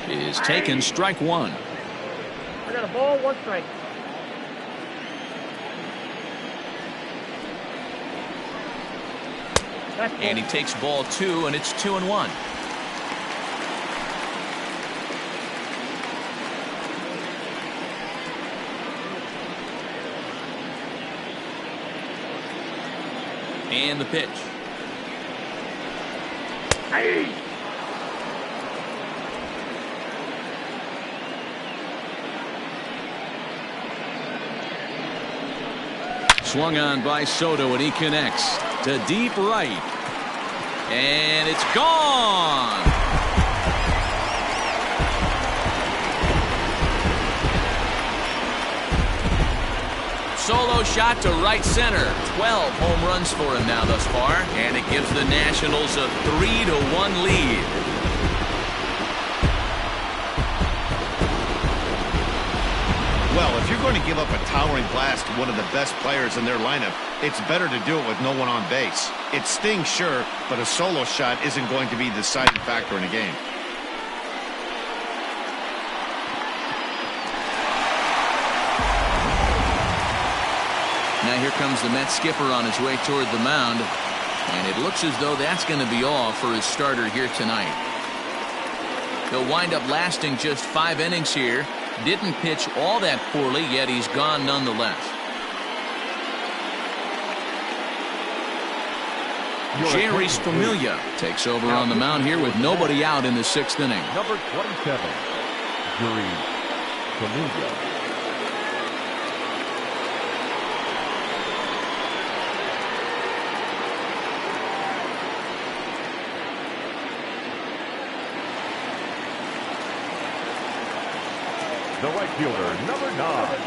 is taken. Strike 1. I got a ball, 1 strike. And he takes ball 2, and it's 2-1. And the pitch. Hey. Swung on by Soto, and he connects to deep right. And it's gone. Solo shot to right center. 12 home runs for him now thus far, and it gives the Nationals a 3-1 lead. Well, if you're going to give up a towering blast to one of the best players in their lineup, it's better to do it with no one on base. It stings, sure, but a solo shot isn't going to be the deciding factor in a game. Now here comes the Mets skipper on his way toward the mound, and it looks as though that's going to be all for his starter here tonight. He'll wind up lasting just 5 innings here. Didn't pitch all that poorly, yet he's gone nonetheless. Jerry Familia takes over on the mound here with nobody out in the 6th inning. Number 27, Jerry Familia. The right fielder, number 9,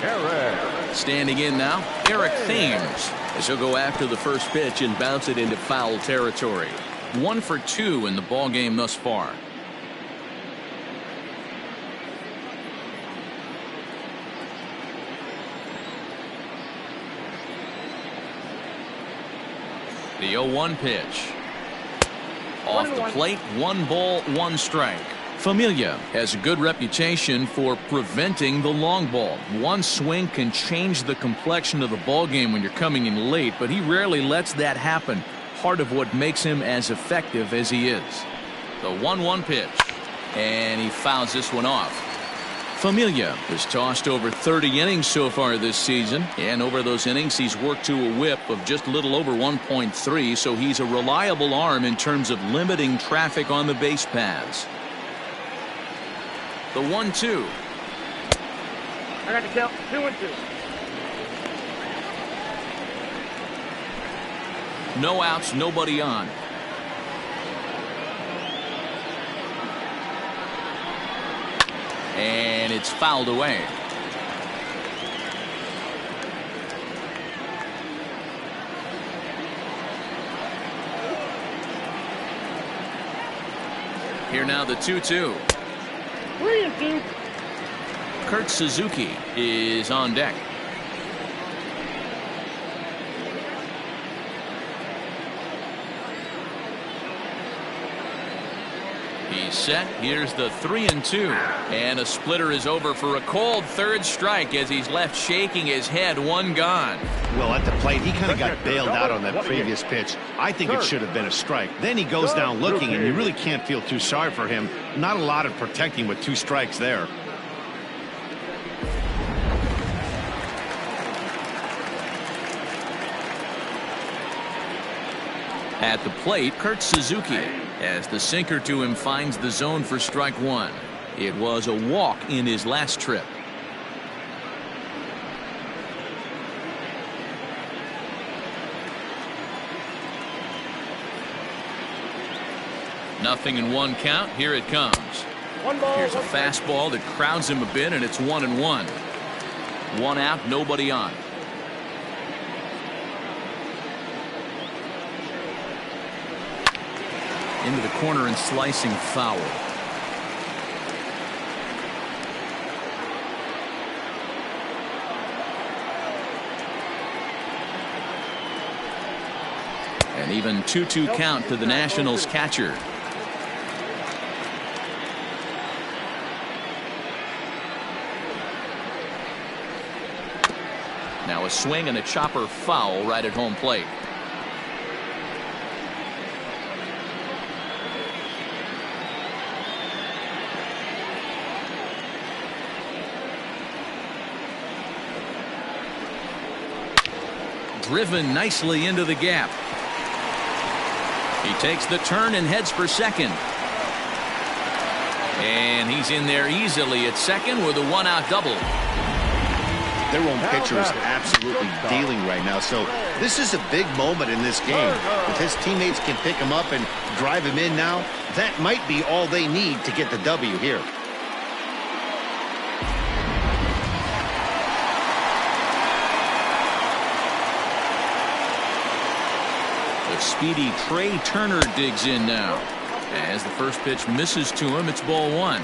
Eric. Standing in now, Eric Thames, as he'll go after the first pitch and bounce it into foul territory. 1 for 2 in the ball game thus far. The 0-1 pitch. Off the plate, 1 ball, 1 strike. Familia has a good reputation for preventing the long ball. One swing can change the complexion of the ball game when you're coming in late, but he rarely lets that happen. Part of what makes him as effective as he is. The 1-1 pitch, and he fouls this one off. Familia has tossed over 30 innings so far this season, and over those innings he's worked to a whip of just a little over 1.3, so he's a reliable arm in terms of limiting traffic on the base paths. The 1-2. I got the count. 2-2. No outs, nobody on. And it's fouled away. Here now the 2-2. 3-2. Kurt Suzuki is on deck. He's set. Here's the 3-2. And a splitter is over for a cold third strike as he's left shaking his head. 1 gone. Well, at the plate, he kind of got bailed out on that previous pitch. I think it should have been a strike. Then he goes down looking, and you really can't feel too sorry for him. Not a lot of protecting with 2 strikes there. At the plate, Kurt Suzuki, as the sinker to him finds the zone for strike 1. It was a walk in his last trip. Nothing in 1 count. Here it comes. 1 ball. Here's a 1 strike. fastball that crowds him a bit, and it's 1-1. 1 out, nobody on. Into the corner and slicing foul. An even 2-2 count to the Nationals catcher. Now a swing and a chopper foul right at home plate. Driven nicely into the gap. He takes the turn and heads for second. And he's in there easily at second with a 1-out double. Their own pitcher is absolutely dealing right now, so this is a big moment in this game. If his teammates can pick him up and drive him in now, that might be all they need to get the W here. Speedy Trey Turner digs in now. As the first pitch misses to him, it's ball 1.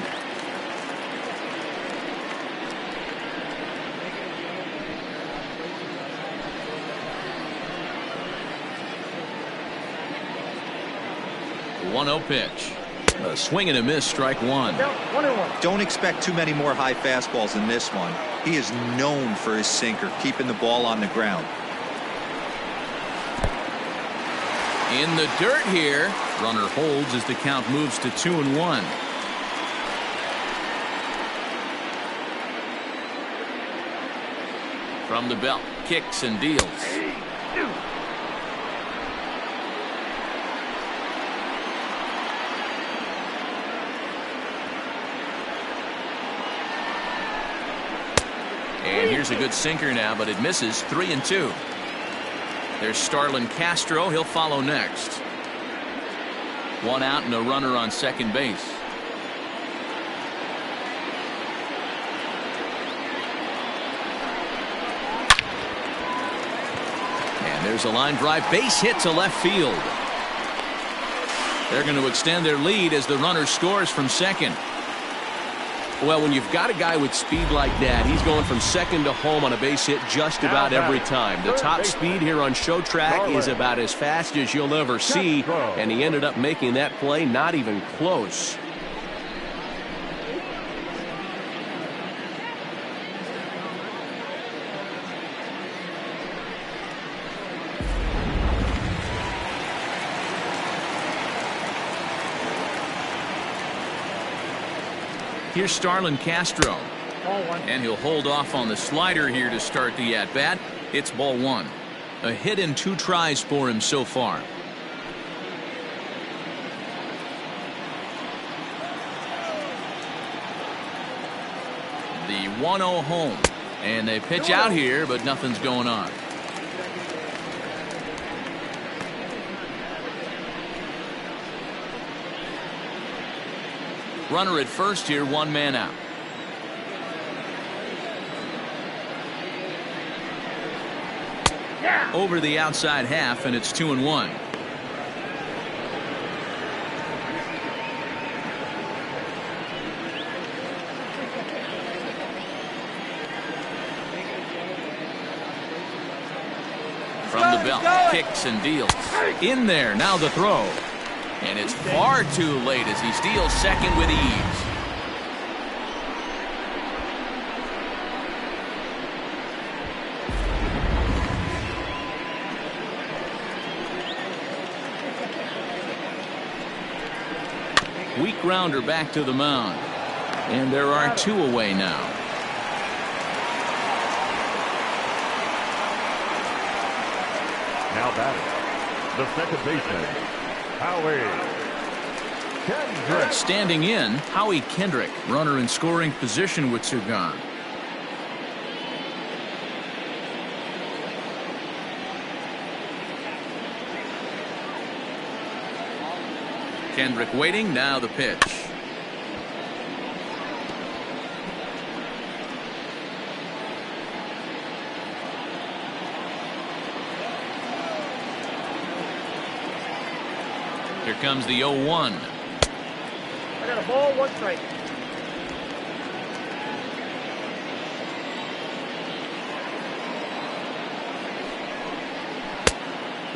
The 1-0 pitch. A swing and a miss, strike 1. 1-1. Don't expect too many more high fastballs in this one. He is known for his sinker, keeping the ball on the ground. In the dirt here. Runner holds as the count moves to 2-1. From the belt, kicks and deals. And here's a good sinker now, but it misses. 3-2. There's Starlin Castro. He'll follow next. 1 out and a runner on second base. And there's a line drive base hit to left field. They're going to extend their lead as the runner scores from second. Well, when you've got a guy with speed like that, he's going from second to home on a base hit just about every time. The top speed here on Show Track is about as fast as you'll ever see, and he ended up making that play not even close. Here's Starlin Castro. And he'll hold off on the slider here to start the at-bat. It's ball one. A hit in 2 tries for him so far. The 1-0 home. And they pitch out here, but nothing's going on. Runner at first here, 1 man out. Over the outside half, and it's 2-1. From the belt, kicks and deals. In there, now the throw. And it's far too late as he steals second with ease. Weak grounder back to the mound. And there are 2 away now. Now batting, the second baseman, Howie Kendrick. Standing in, Howie Kendrick, runner in scoring position with 2 gone. Kendrick waiting, now the pitch. Here comes the 0-1. I got a ball, 1 strike.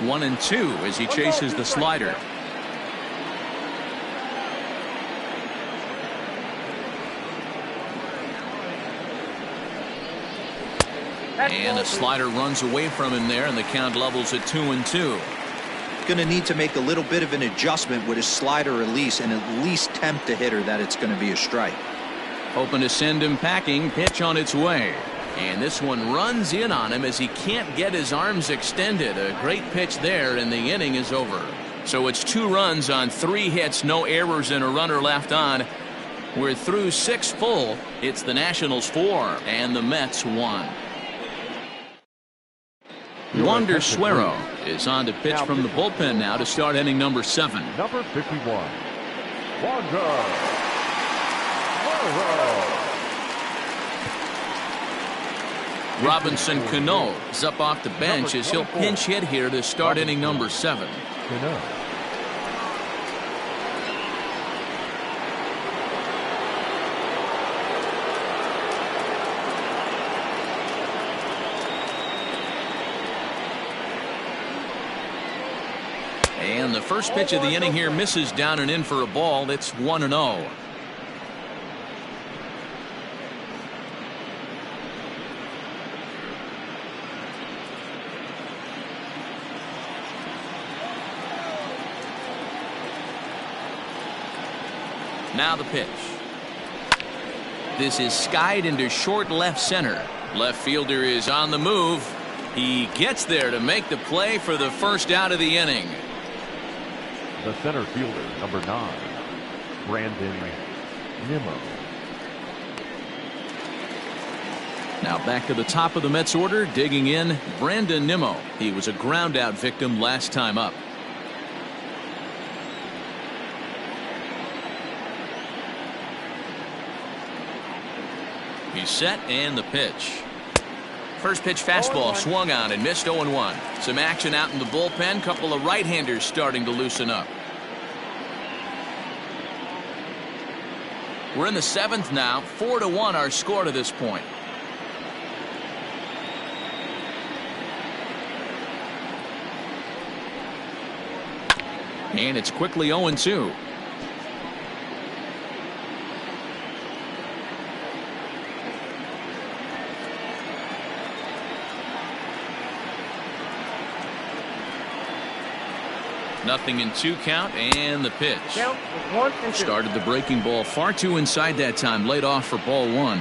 One and 2 as he chases the slider. And the slider runs away from him there, and the count levels at 2-2. Going to need to make a little bit of an adjustment with his slider release and at least tempt the hitter that it's going to be a strike. Hoping to send him packing. Pitch on its way. And this one runs in on him as he can't get his arms extended. A great pitch there, and the inning is over. So it's 2 runs on 3 hits, no errors, and a runner left on. We're through 6 full. It's the Nationals 4 and the Mets 1. Wander Suero is on to pitch from the bullpen now to start inning number 7. Number 51, Wander Suero. Robinson Cano is up off the bench as he'll pinch hit here to start inning number 7. Cano. And the first pitch of the inning here misses down and in for a ball. It's 1-0. Now the pitch. This is skied into short left center. Left fielder is on the move. He gets there to make the play for the first out of the inning. The center fielder, number 9, Brandon Nimmo. Now back to the top of the Mets order, digging in, Brandon Nimmo. He was a ground out victim last time up. He's set, and the pitch. First pitch fastball swung on and missed. 0-1. Some action out in the bullpen. Couple of right-handers starting to loosen up. We're in the 7th now. 4-1 our score to this point. And it's quickly 0-2. Nothing in 2 count, and the pitch. Count was 1-2. Started the breaking ball far too inside that time. Laid off for ball 1.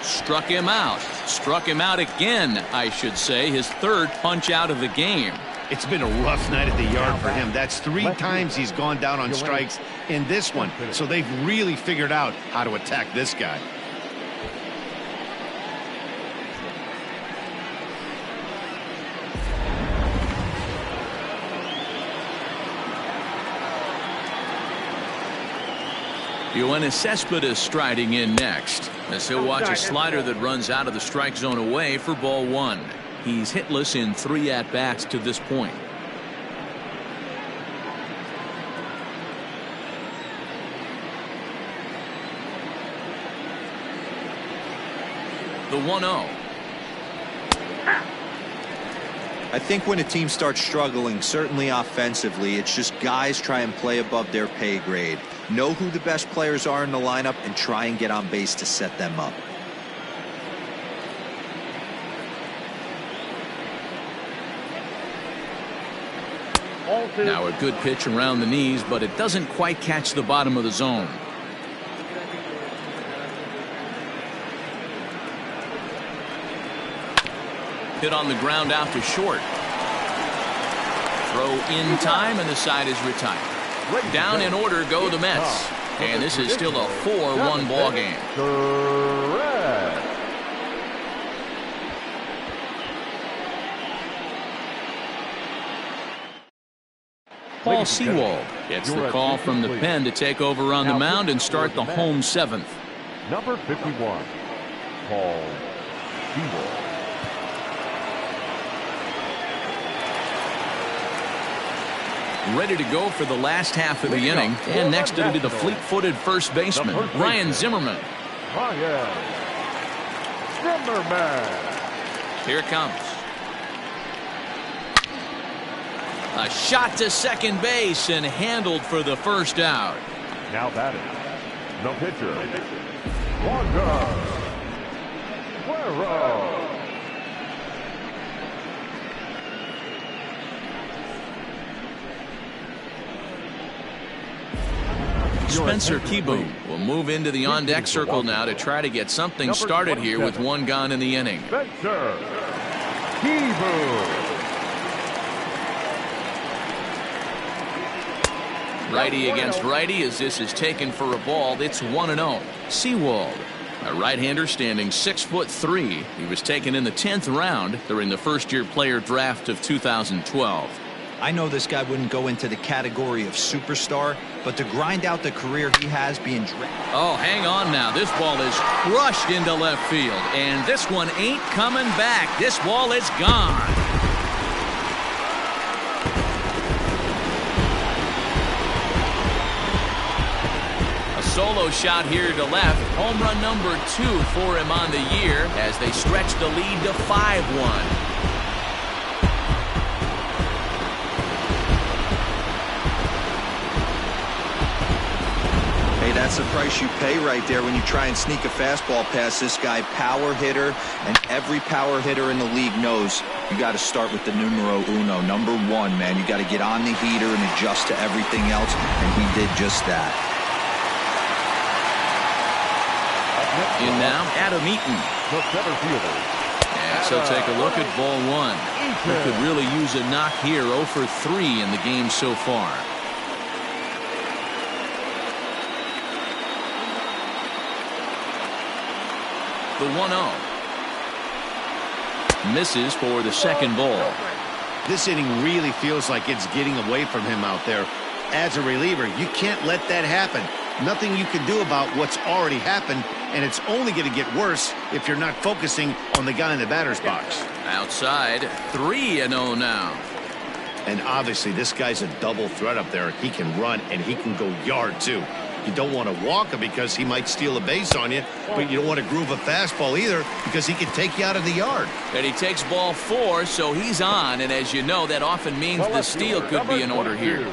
Struck him out. Struck him out again, I should say. His 3rd punch out of the game. It's been a rough night at the yard for him. That's 3 times he's gone down on strikes in this one. So they've really figured out how to attack this guy. Yoenis Cespedes striding in next, as he'll watch a slider that runs out of the strike zone away for ball 1. He's hitless in 3 at-bats to this point. The 1-0. I think when a team starts struggling, certainly offensively, it's just guys try and play above their pay grade. Know who the best players are in the lineup and try and get on base to set them up. Now a good pitch around the knees, but it doesn't quite catch the bottom of the zone. Hit on the ground out to short. Throw in time, and the side is retired. Down in order go the Mets. And this is still a 4-1 ball game. Paul Sewald gets the call from the pen to take over on the mound and start the home 7th. Number 51, Paul Sewald. Ready to go for the last half of the inning. And next it'll be the fleet-footed first baseman, Ryan Zimmerman. Ryan Zimmerman. Here it comes. A shot to second base and handled for the first out. Now batting, the pitcher, Wander Guerrero. Spencer Kieboom will move into the on-deck circle now to try to get something started here with 1 gone in the inning. Spencer Kieboom. Righty against righty as this is taken for a ball. It's 1-0. Sewald, a right-hander standing 6'3". He was taken in the 10th round during the first-year player draft of 2012. I know this guy wouldn't go into the category of superstar, but to grind out the career he has being drafted. Oh, hang on now. This ball is crushed into left field, and this one ain't coming back. This ball is gone. Solo shot here to left. Home run number 2 for him on the year as they stretch the lead to 5-1. Hey, that's the price you pay right there when you try and sneak a fastball past this guy. Power hitter, and every power hitter in the league knows you got to start with the numero uno, number 1, man. You got to get on the heater and adjust to everything else, and he did just that. In now, Adam Eaton. The center fielder. Yes, he'll take a look at ball 1. He could really use a knock here. 0 for 3 in the game so far. The 1-0. Misses for the second ball. This inning really feels like it's getting away from him out there. As a reliever, you can't let that happen. Nothing you can do about what's already happened, and it's only going to get worse if you're not focusing on the guy in the batter's box. Outside, 3-0 now. And obviously, this guy's a double threat up there. He can run and he can go yard, too. You don't want to walk him because he might steal a base on you, but you don't want to groove a fastball either because he can take you out of the yard. And he takes ball 4, so he's on, and as you know, that often means the steal could be in order here.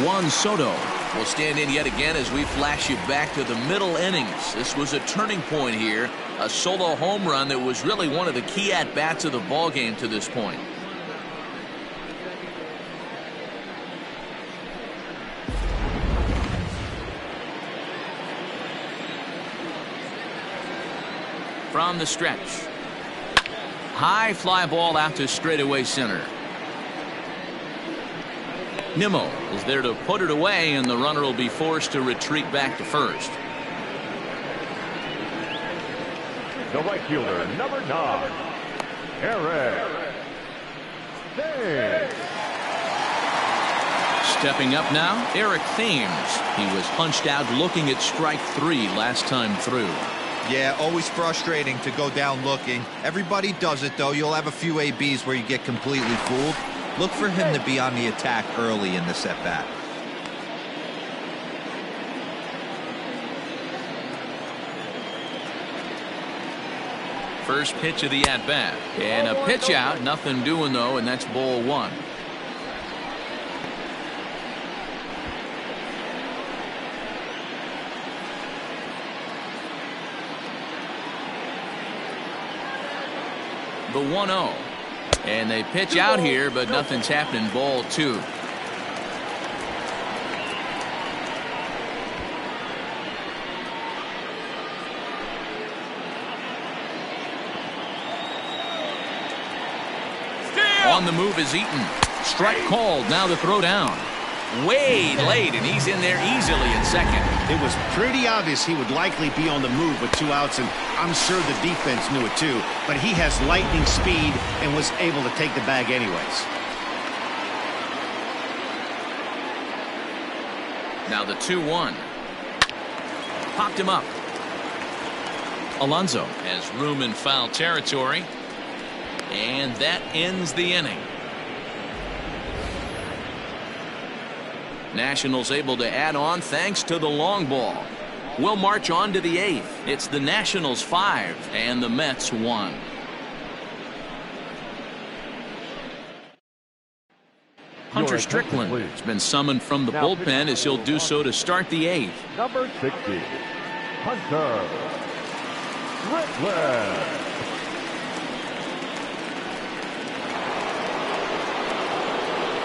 Juan Soto will stand in yet again as we flash you back to the middle innings. This was a turning point here, a solo home run that was really one of the key at-bats of the ballgame to this point. From the stretch. High fly ball out to straightaway center. Nimmo is there to put it away, and the runner will be forced to retreat back to first. The right fielder, number 9, Eric. Stepping up now, Eric Thames. He was punched out looking at strike 3 last time through. Yeah, always frustrating to go down looking. Everybody does it, though. You'll have a few ABs where you get completely fooled. Look for him to be on the attack early in this at-bat. First pitch of the at-bat. And a pitch out. Nothing doing, though, and that's ball 1. The 1-0. And they pitch out here, but nothing's happening. Ball 2. On the move is Eaton. Strike called. Now the throw down. Way late, and he's in there easily at second. It was pretty obvious he would likely be on the move with 2 outs, and I'm sure the defense knew it too. But he has lightning speed and was able to take the bag anyways. Now the 2-1. Popped him up. Alonso has room in foul territory. And that ends the inning. Nationals able to add on thanks to the long ball. We'll march on to the 8th. It's the Nationals 5 and the Mets 1. Hunter Strickland has been summoned from the bullpen as he'll do so to start the 8th. Number 60, Hunter Strickland.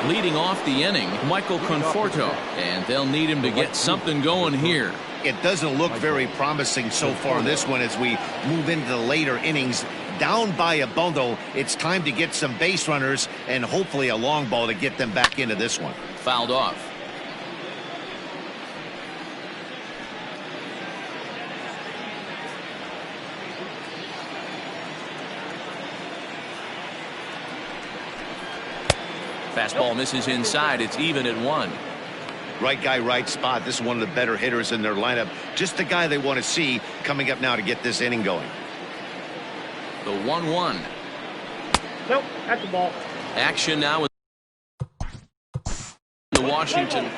Leading off the inning, Michael Conforto, and they'll need him to get something going here. It doesn't look very promising so far in this one as we move into the later innings. Down by a bundle, it's time to get some base runners and hopefully a long ball to get them back into this one. Fouled off. Fastball misses inside. It's even at 1. Right guy, right spot. This is one of the better hitters in their lineup. Just the guy they want to see coming up now to get this inning going. The 1-1. Nope, that's the ball. Action now with the Washington